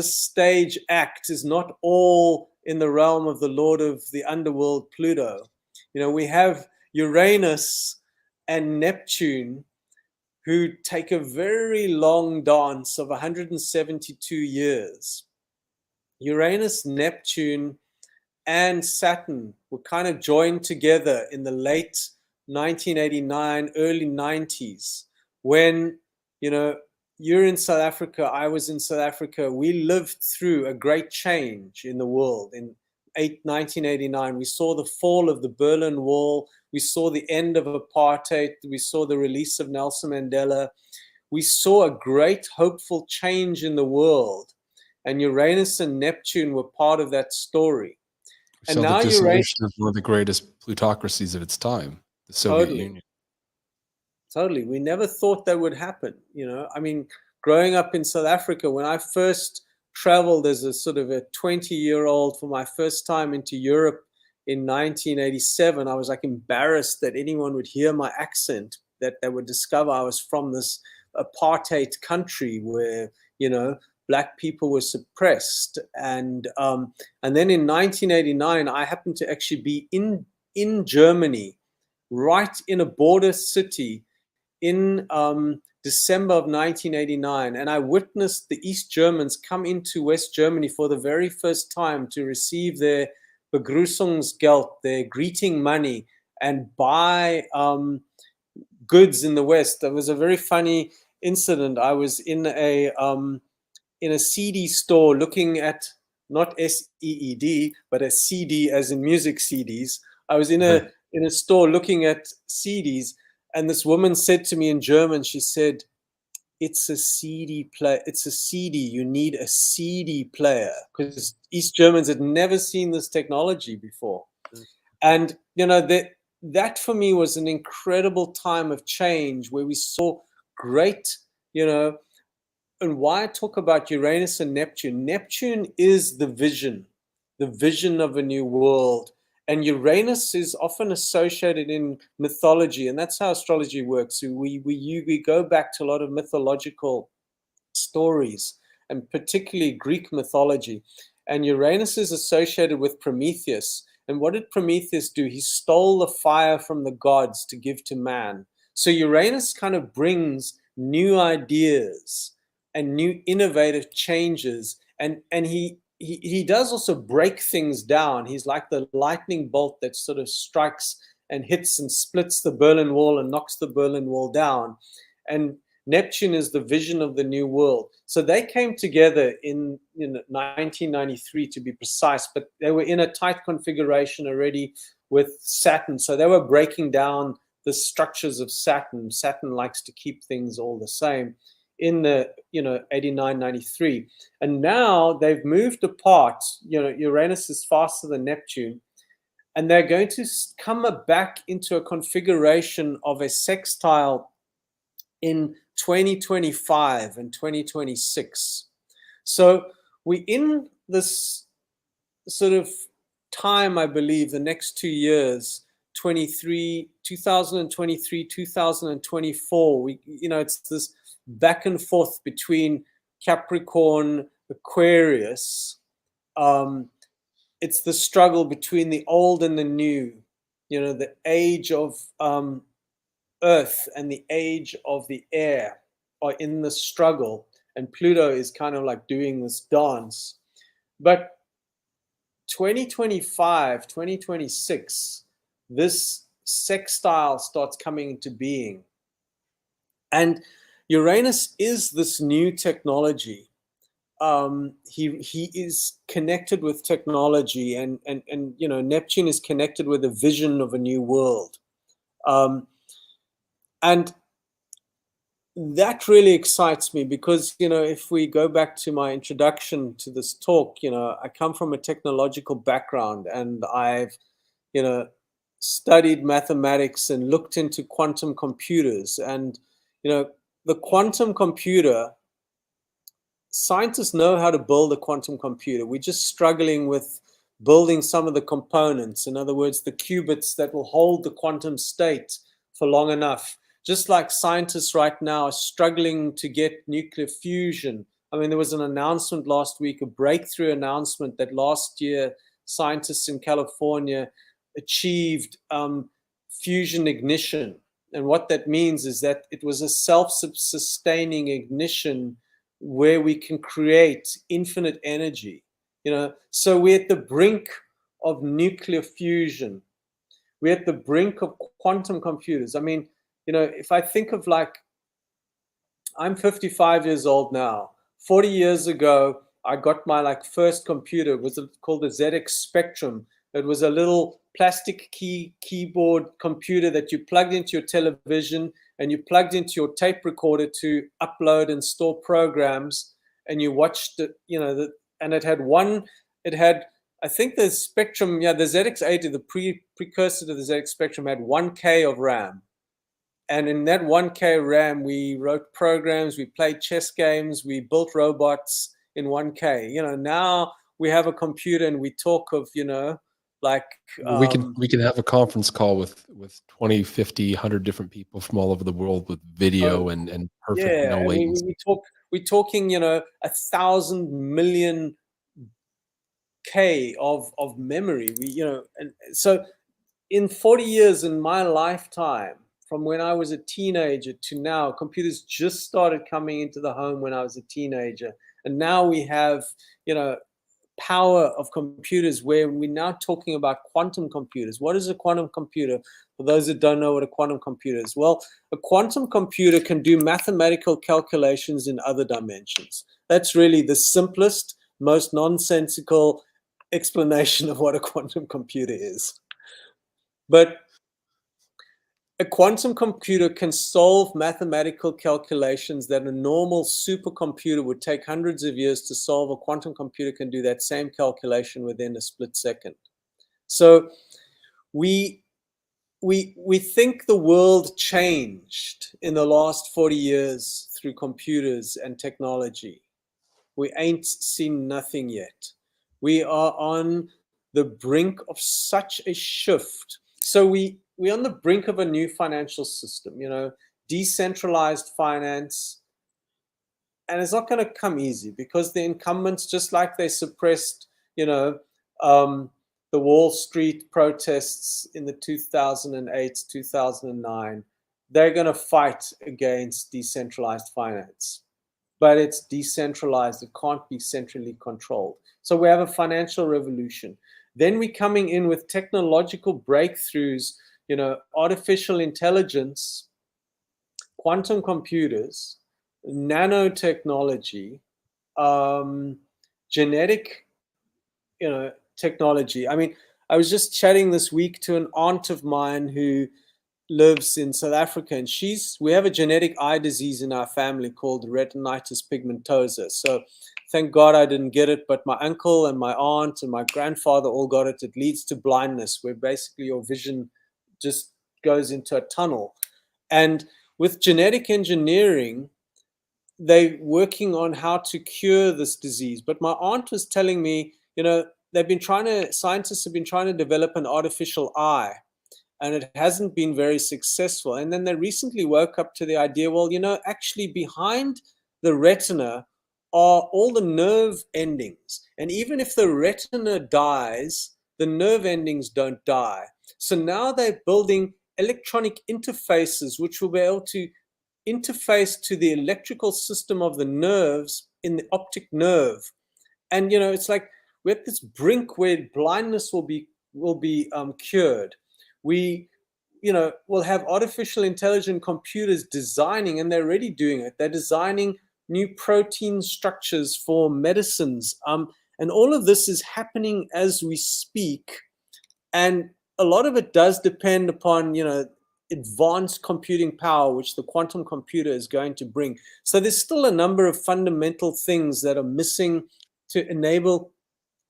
stage act is not all in the realm of the Lord of the Underworld, Pluto. We have Uranus and Neptune, who take a very long dance of 172 years. Uranus, Neptune, and Saturn were kind of joined together in the late 1989, early 90s, when, you're in South Africa, I was in South Africa. We lived through a great change in the world. In 1989, we saw the fall of the Berlin Wall. We saw the end of apartheid. We saw the release of Nelson Mandela. We saw a great hopeful change in the world. And Uranus and Neptune were part of that story. And so now the dissolution of one of the greatest plutocracies of its time, the Soviet Union. Totally. We never thought that would happen. Growing up in South Africa, when I first traveled as a sort of a 20-year-old for my first time into Europe in 1987, I was like embarrassed that anyone would hear my accent, that they would discover I was from this apartheid country where, Black people were suppressed. And then in 1989, I happened to actually be in Germany, right in a border city in December of 1989. And I witnessed the East Germans come into West Germany for the very first time to receive their Begrüßungsgeld, their greeting money, and buy goods in the West. There was a very funny incident. I was in a CD store looking at not SEED, but a CD as in music CDs. I was in a store looking at CDs, and this woman said to me in German, she said, "It's a CD player. It's a CD. You need a CD player," because East Germans had never seen this technology before. And that for me was an incredible time of change where we saw great, and why I talk about Uranus and Neptune. Neptune is the vision of a new world. And Uranus is often associated in mythology, and that's how astrology works. We go back to a lot of mythological stories, and particularly Greek mythology. And Uranus is associated with Prometheus. And what did Prometheus do? He stole the fire from the gods to give to man. So Uranus kind of brings new ideas and new innovative changes, and he does also break things down. He's like the lightning bolt that sort of strikes and hits and splits the Berlin Wall and knocks the Berlin Wall down. And Neptune is the vision of the new world. So they came together in 1993 to be precise, but they were in a tight configuration already with Saturn. So they were breaking down the structures of Saturn. Saturn likes to keep things all the same in the 89, 93. And now they've moved apart. Uranus is faster than Neptune, and they're going to come back into a configuration of a sextile in 2025 and 2026. So we're in this sort of time, I believe, the next 2 years, 2023, 2024. It's this back and forth between Capricorn, Aquarius. It's the struggle between the old and the new, the age of earth and the age of the air. are in the struggle, and Pluto is kind of like doing this dance. But 2025, 2026, this sextile starts coming into being. And Uranus is this new technology. He is connected with technology, and Neptune is connected with a vision of a new world. And that really excites me because, if we go back to my introduction to this talk, I come from a technological background, and I've, studied mathematics and looked into quantum computers. And, the quantum computer, scientists know how to build a quantum computer. We're just struggling with building some of the components. In other words, the qubits that will hold the quantum state for long enough. Just like scientists right now are struggling to get nuclear fusion. I mean, there was an announcement last week, a breakthrough announcement that last year scientists in California achieved fusion ignition. And what that means is that it was a self-sustaining ignition where we can create infinite energy. So we're at the brink of nuclear fusion. We're at the brink of quantum computers. I mean, if I think of, like, I'm 55 years old now. 40 years ago, I got my first computer. It was called the ZX Spectrum. It was a little plastic keyboard computer that you plugged into your television, and you plugged into your tape recorder to upload and store programs, and you watched it, and it had, I think the Spectrum, the ZX80, the precursor to the ZX Spectrum, had 1K of RAM. And in that 1K RAM, we wrote programs, we played chess games, we built robots in 1K. Now we have a computer and we talk of, we can have a conference call with 20, 50, 100 different people from all over the world with video and perfect no latency. We're talking, 1,000 million K of memory. And so in 40 years in my lifetime, from when I was a teenager to now, computers just started coming into the home when I was a teenager. And now we have, power of computers where we're now talking about quantum computers. What is a quantum computer? For those that don't know what a quantum computer is, well, a quantum computer can do mathematical calculations in other dimensions. That's really the simplest, most nonsensical explanation of what a quantum computer is. But a quantum computer can solve mathematical calculations that a normal supercomputer would take hundreds of years to solve. A quantum computer can do that same calculation within a split second. So we think the world changed in the last 40 years through computers and technology. We ain't seen nothing yet. We are on the brink of such a shift. So we're on the brink of a new financial system, decentralized finance. And it's not going to come easy because the incumbents, just like they suppressed, the Wall Street protests in the 2008, 2009, they're going to fight against decentralized finance. But it's decentralized. It can't be centrally controlled. So we have a financial revolution. Then we're coming in with technological breakthroughs, artificial intelligence, quantum computers, nanotechnology, genetic, technology. I mean, I was just chatting this week to an aunt of mine who lives in South Africa, and we have a genetic eye disease in our family called retinitis pigmentosa. So thank God I didn't get it, but my uncle and my aunt and my grandfather all got it. It leads to blindness, where basically your vision just goes into a tunnel. And with genetic engineering, they're working on how to cure this disease. But my aunt was telling me, scientists have been trying to develop an artificial eye, and it hasn't been very successful. And then they recently woke up to the idea, well, actually behind the retina are all the nerve endings. And even if the retina dies, the nerve endings don't die. So now they're building electronic interfaces which will be able to interface to the electrical system of the nerves in the optic nerve. And, it's like we're at this brink where blindness will be cured. We, will have artificial intelligent computers designing, and they're already doing it. They're designing new protein structures for medicines. And all of this is happening as we speak. And a lot of it does depend upon, advanced computing power, which the quantum computer is going to bring. So there's still a number of fundamental things that are missing to enable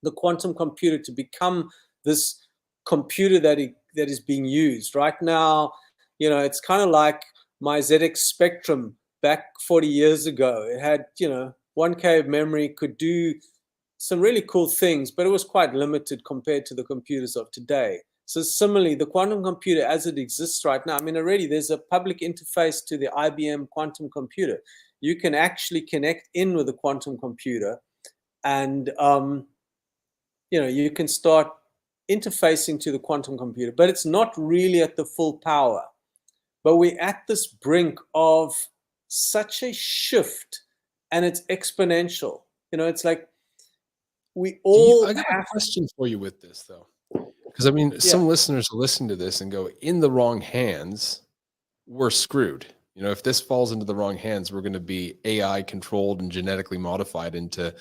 the quantum computer to become this computer that is being used. Right now, it's kind of like my ZX Spectrum back 40 years ago. It had, 1K of memory, could do some really cool things, but it was quite limited compared to the computers of today. So similarly, the quantum computer as it exists right now, already there's a public interface to the IBM quantum computer. You can actually connect in with the quantum computer, and you can start interfacing to the quantum computer, but it's not really at the full power. But we're at this brink of such a shift, and it's exponential. It's like we all I got a question for you with this, though. Because some listeners will listen to this and go, in the wrong hands, we're screwed. If this falls into the wrong hands, we're going to be AI controlled and genetically modified into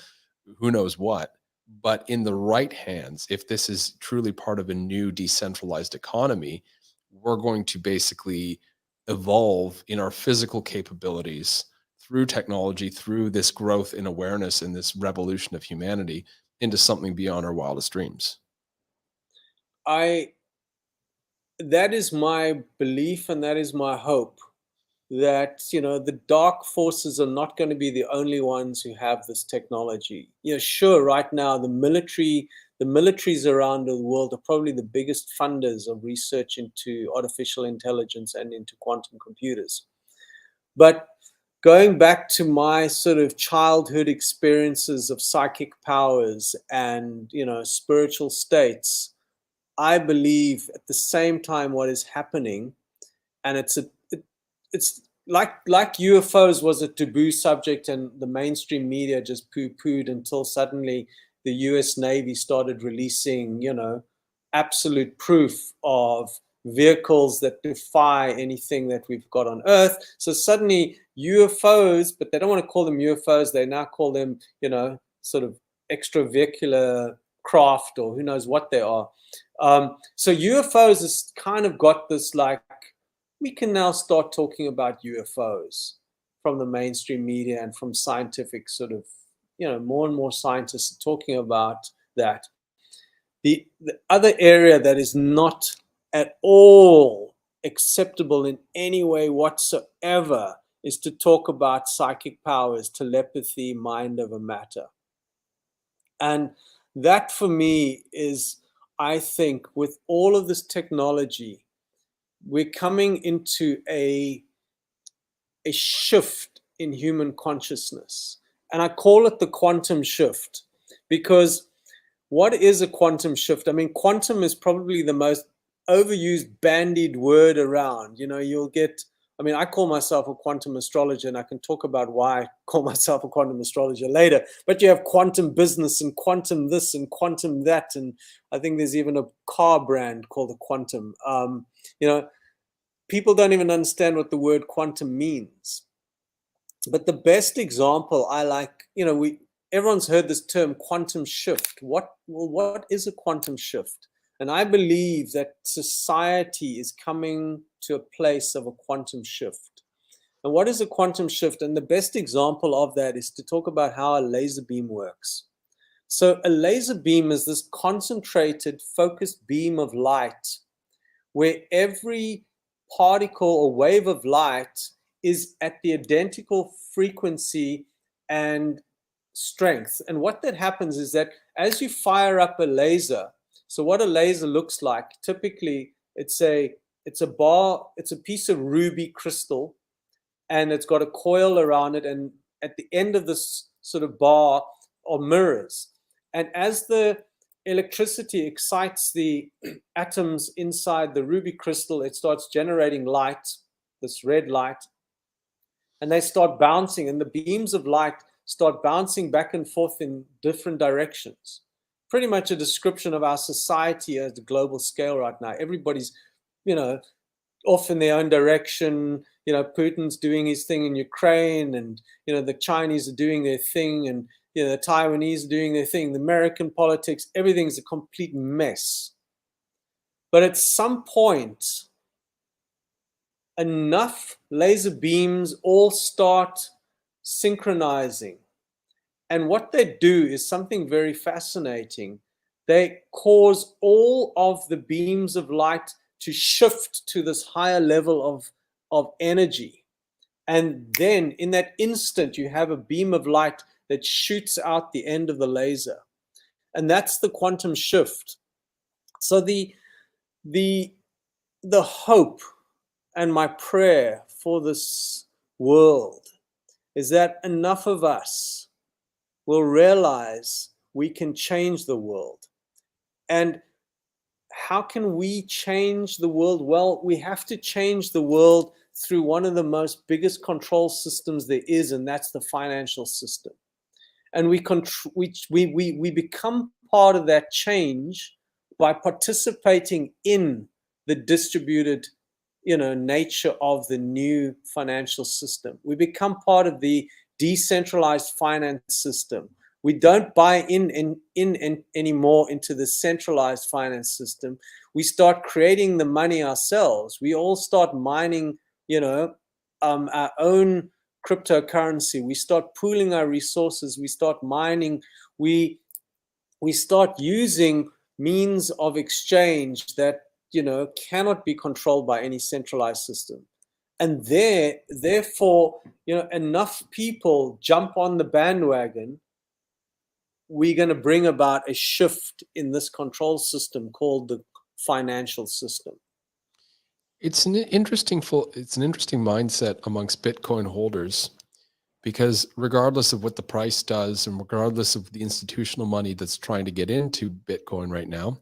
who knows what. But in the right hands, if this is truly part of a new decentralized economy, we're going to basically evolve in our physical capabilities through technology, through this growth in awareness and this revolution of humanity into something beyond our wildest dreams. That is my belief, and that is my hope, that the dark forces are not going to be the only ones who have this technology. Sure, right now the militaries around the world are probably the biggest funders of research into artificial intelligence and into quantum computers. But going back to my sort of childhood experiences of psychic powers and spiritual states, I believe at the same time what is happening, and it's like UFOs was a taboo subject, and the mainstream media just poo-pooed until suddenly the US Navy started releasing, absolute proof of vehicles that defy anything that we've got on Earth. So suddenly UFOs, but they don't want to call them UFOs, they now call them, sort of extravehicular craft, or who knows what they are. So UFOs has kind of got this, like, we can now start talking about UFOs from the mainstream media and from scientific sort of, more and more scientists are talking about that. The other area that is not at all acceptable in any way whatsoever is to talk about psychic powers, telepathy, mind over matter. And that for me is, I think, with all of this technology, we're coming into a shift in human consciousness. And I call it the quantum shift, because what is a quantum shift? Quantum is probably the most overused, bandied word around. You'll get, I call myself a quantum astrologer, and I can talk about why I call myself a quantum astrologer later. But you have quantum business and quantum this and quantum that. And I think there's even a car brand called the Quantum. People don't even understand what the word quantum means. But the best example I like, everyone's heard this term quantum shift. What is a quantum shift? And I believe that society is coming to a place of a quantum shift. And what is a quantum shift? And the best example of that is to talk about how a laser beam works. So a laser beam is this concentrated, focused beam of light where every particle or wave of light is at the identical frequency and strength. And what that happens is that as you fire up a laser, so what a laser looks like, typically it's a piece of ruby crystal, and it's got a coil around it, and at the end of this sort of bar are mirrors. And as the electricity excites the atoms inside the ruby crystal, it starts generating light, this red light. and they start bouncing, and the beams of light start bouncing back and forth in different directions. Pretty much a description of our society at the global scale right now. Everybody's, off in their own direction. Putin's doing his thing in Ukraine, and the Chinese are doing their thing, and the Taiwanese are doing their thing. The American politics, everything's a complete mess. But at some point, enough laser beams all start synchronizing. And what they do is something very fascinating. They cause all of the beams of light to shift to this higher level of energy. And then in that instant, you have a beam of light that shoots out the end of the laser. And that's the quantum shift. So the hope and my prayer for this world is that enough of us will realize we can change the world. And how can we change the world? Well, we have to change the world through one of the most biggest control systems there is, and that's the financial system. And we become part of that change by participating in the distributed nature of the new financial system. We become part of the decentralized finance system. We don't buy in anymore into the centralized finance system. We start creating the money ourselves. We all start mining, our own cryptocurrency. We start pooling our resources. We start mining. We start using means of exchange that cannot be controlled by any centralized system. And therefore, enough people jump on the bandwagon, we're going to bring about a shift in this control system called the financial system. It's an interesting mindset amongst Bitcoin holders, because regardless of what the price does and regardless of the institutional money that's trying to get into Bitcoin right now,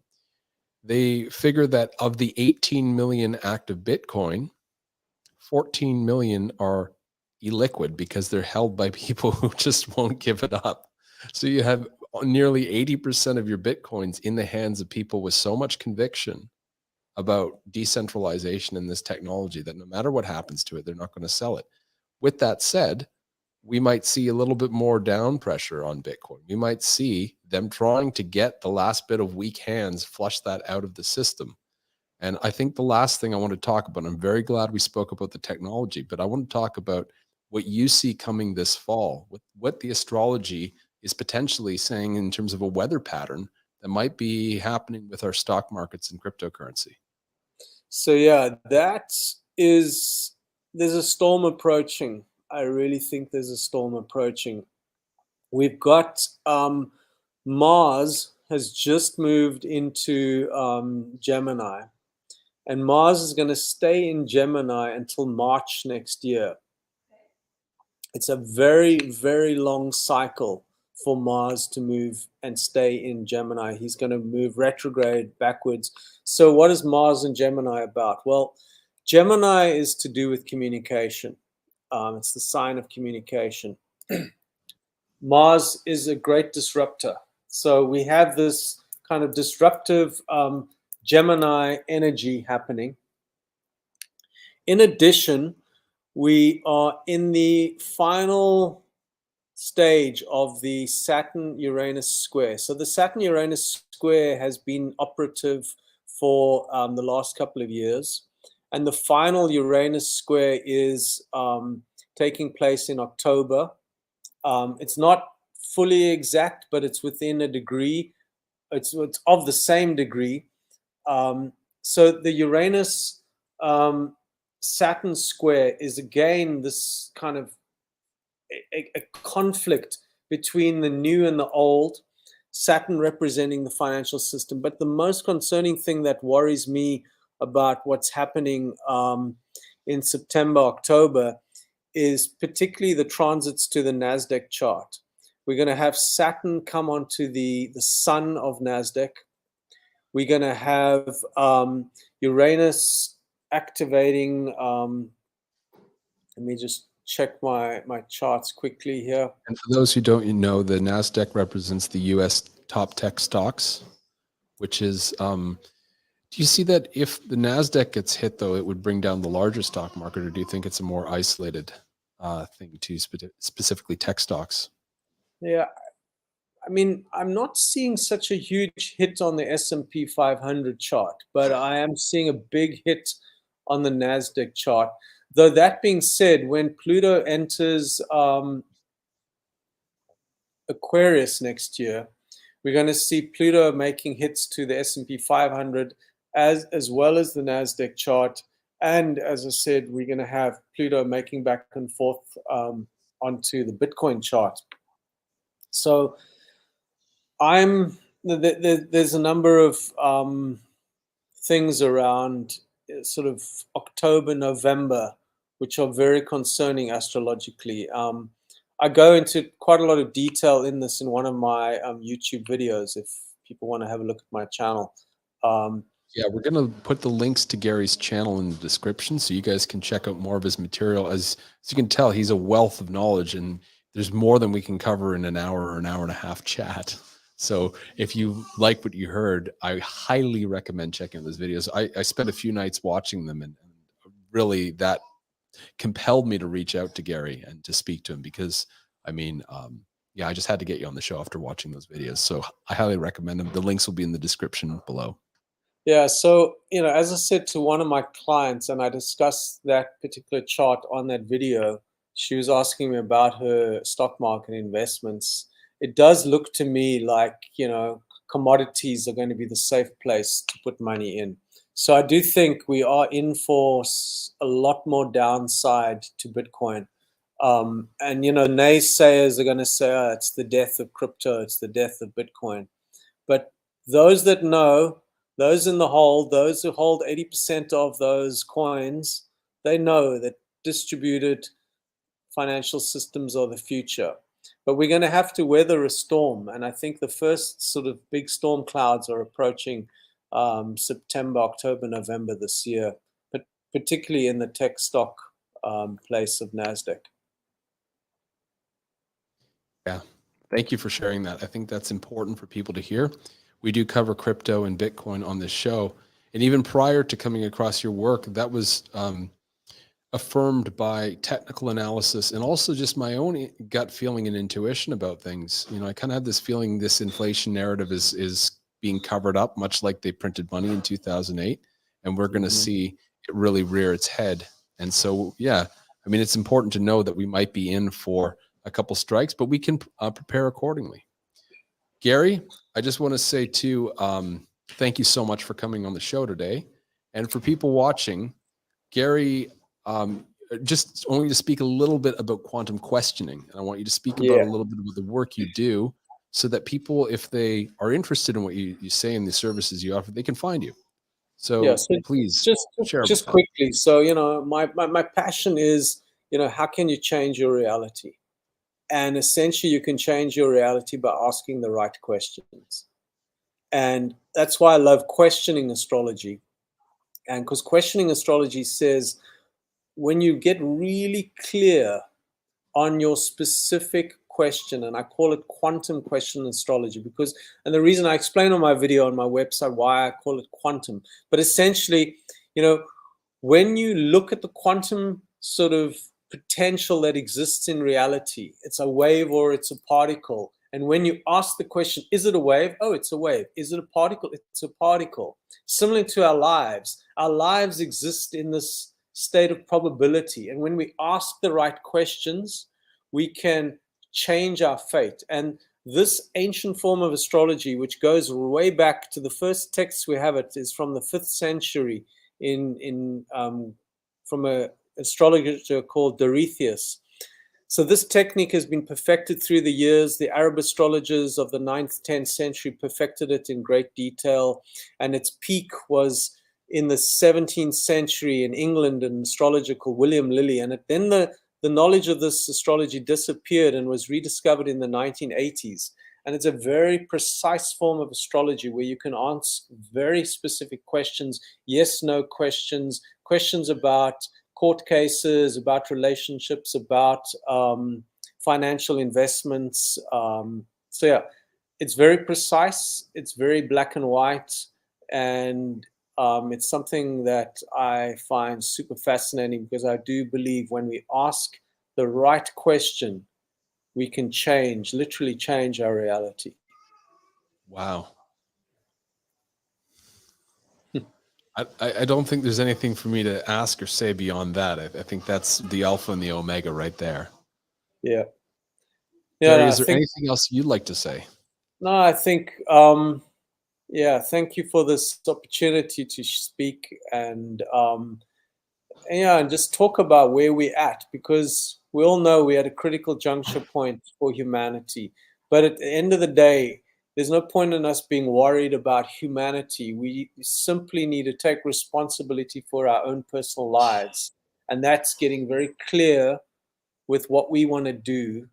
they figure that of the 18 million active Bitcoin, 14 million are illiquid because they're held by people who just won't give it up. So you have nearly 80% of your Bitcoins in the hands of people with so much conviction about decentralization in this technology that no matter what happens to it, they're not going to sell it. With that said, we might see a little bit more down pressure on Bitcoin. We might see them trying to get the last bit of weak hands, flush that out of the system. And I think the last thing I want to talk about, I'm very glad we spoke about the technology, but I want to talk about what you see coming this fall, what the astrology is potentially saying in terms of a weather pattern that might be happening with our stock markets and cryptocurrency. So yeah, there's a storm approaching. I really think there's a storm approaching. We've got Mars has just moved into Gemini, and Mars is going to stay in Gemini until March next year. It's a very, very long cycle for Mars to move and stay in Gemini. He's going to move retrograde backwards. So what is Mars and Gemini about? Well, Gemini is to do with communication. It's the sign of communication. Mars is a great disruptor. So we have this kind of disruptive Gemini energy happening. In addition, we are in the final stage of the Saturn-Uranus square. So the Saturn-Uranus square has been operative for the last couple of years. And the final Uranus square is taking place in October. It's not fully exact, but it's within a degree. It's of the same degree. So the Uranus Saturn square is again this kind of a conflict between the new and the old, Saturn representing the financial system. But the most concerning thing that worries me about what's happening in September, October, is particularly the transits to the NASDAQ chart. We're going to have Saturn come onto the sun of NASDAQ. We're going to have Uranus activating, let me just check my charts quickly here. And for those who don't know, the NASDAQ represents the US top tech stocks, which is, do you see that if the NASDAQ gets hit, though, it would bring down the larger stock market, or do you think it's a more isolated thing to specifically tech stocks? Yeah, I mean, I'm not seeing such a huge hit on the S&P 500 chart, but I am seeing a big hit on the NASDAQ chart. Though that being said, when Pluto enters Aquarius next year, we're going to see Pluto making hits to the S&P 500 as well as the NASDAQ chart. And as I said, we're going to have Pluto making back and forth onto the Bitcoin chart. So there's a number of things around sort of October, November, which are very concerning astrologically. I go into quite a lot of detail in this in one of my YouTube videos if people want to have a look at my channel. Yeah, we're going to put the links to Gary's channel in the description so you guys can check out more of his material. As you can tell, he's a wealth of knowledge, and there's more than we can cover in an hour or an hour and a half chat. So if you like what you heard, I highly recommend checking out those videos. I spent a few nights watching them, and really that compelled me to reach out to Gary and to speak to him because, I mean, yeah, I just had to get you on the show after watching those videos. So I highly recommend them. The links will be in the description below. Yeah, so, as I said to one of my clients, and I discussed that particular chart on that video, she was asking me about her stock market investments. It does look to me like, commodities are going to be the safe place to put money in. So I do think we are in for a lot more downside to Bitcoin. And, naysayers are going to say, oh, it's the death of crypto, it's the death of Bitcoin. But those that know, those in the hold, those who hold 80% of those coins, they know that distributed financial systems are the future. But we're going to have to weather a storm. And I think the first sort of big storm clouds are approaching September, October, November this year, but particularly in the tech stock place of NASDAQ. Yeah. Thank you for sharing that. I think that's important for people to hear. We do cover crypto and Bitcoin on this show. And even prior to coming across your work, that was affirmed by technical analysis and also just my own gut feeling and intuition about things. I kind of had this feeling this inflation narrative is being covered up, much like they printed money in 2008. And we're going to see it really rear its head. And so, yeah, I mean, it's important to know that we might be in for a couple strikes, but we can prepare accordingly. Gary, I just want to say too, thank you so much for coming on the show today. And for people watching, Gary, just only to speak a little bit about quantum questioning. And I want you to speak about a little bit about the work you do so that people, if they are interested in what you say and the services you offer, they can find you. So, please share. Just quickly. So, my passion is, how can you change your reality? And essentially, you can change your reality by asking the right questions. And that's why I love questioning astrology. And because questioning astrology says, when you get really clear on your specific question, and I call it quantum question astrology, and the reason I explain on my video on my website why I call it quantum, but essentially, when you look at the quantum sort of potential that exists in reality, it's a wave or it's a particle. And when you ask the question, is it a wave? Oh, it's a wave. Is it a particle? It's a particle. Similar to our lives exist in this state of probability. And when we ask the right questions, we can change our fate. And this ancient form of astrology, which goes way back to the first text we have, it is from the 5th century from an astrologer called Dorotheus. So this technique has been perfected through the years. The Arab astrologers of the 9th, 10th century perfected it in great detail. And its peak was in the 17th century in England, an astrologer called William Lilly. And then the knowledge of this astrology disappeared and was rediscovered in the 1980s. And it's a very precise form of astrology where you can answer very specific questions, yes, no questions, questions about court cases, about relationships, about financial investments. So yeah, it's very precise. It's very black and white, and it's something that I find super fascinating, because I do believe when we ask the right question, we can literally change our reality. Wow. I don't think there's anything for me to ask or say beyond that. I think that's the alpha and the omega right there. Yeah. Gary, is there anything else you'd like to say? No, I think, thank you for this opportunity to speak and just talk about where we're at, because we all know we're at a critical juncture point for humanity. But at the end of the day, there's no point in us being worried about humanity. We simply need to take responsibility for our own personal lives. And that's getting very clear with what we want to do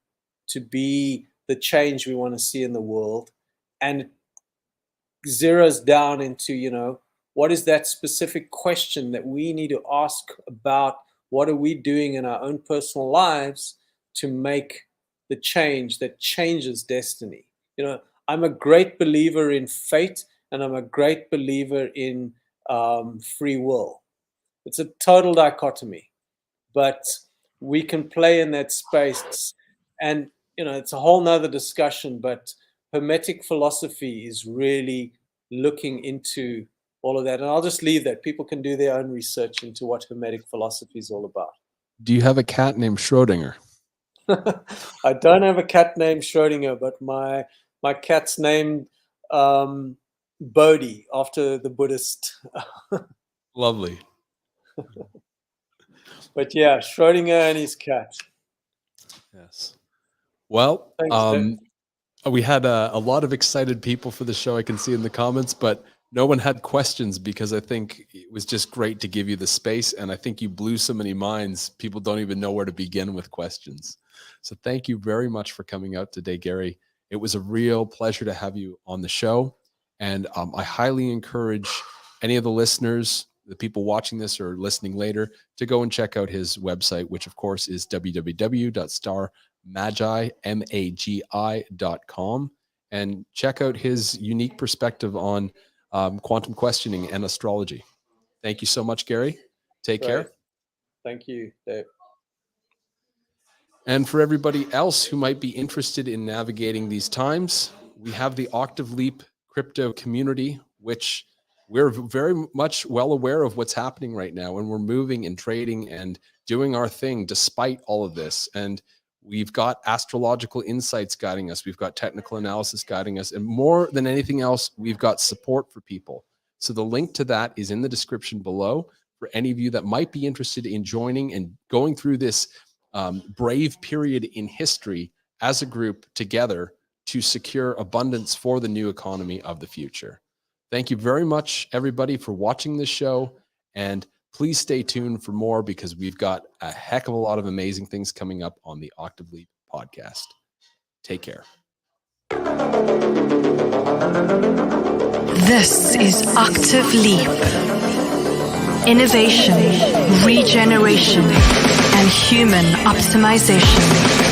to be the change we want to see in the world. And it zeroes down into, what is that specific question that we need to ask about what are we doing in our own personal lives to make the change that changes destiny. I'm a great believer in fate, and I'm a great believer in free will. It's a total dichotomy, but we can play in that space. And, it's a whole nother discussion, but Hermetic philosophy is really looking into all of that. And I'll just leave that. People can do their own research into what Hermetic philosophy is all about. Do you have a cat named Schrodinger? I don't have a cat named Schrodinger, but my cat's named Bodhi, after the Buddhist. Lovely. But yeah, Schrodinger and his cat. Yes. Well, Thanks, we had a lot of excited people for the show, I can see in the comments, but no one had questions, because I think it was just great to give you the space. And I think you blew so many minds. People don't even know where to begin with questions. So thank you very much for coming out today, Gary. It was a real pleasure to have you on the show. And I highly encourage any of the listeners, the people watching this or listening later, to go and check out his website, which of course is www.starmagi.com, and check out his unique perspective on quantum questioning and astrology. Thank you so much, Gary. Take care. Thank you, Dave. And for everybody else who might be interested in navigating these times, we have the Octave Leap crypto community, which we're very much well aware of what's happening right now, and we're moving and trading and doing our thing despite all of this. And we've got astrological insights guiding us. We've got technical analysis guiding us. And more than anything else, we've got support for people. So the link to that is in the description below for any of you that might be interested in joining and going through this brave period in history as a group together to secure abundance for the new economy of the future. Thank you very much, everybody, for watching this show. And please stay tuned for more, because we've got a heck of a lot of amazing things coming up on the Octave Leap podcast. Take care. This is Octave Leap. Innovation, regeneration, and human optimization.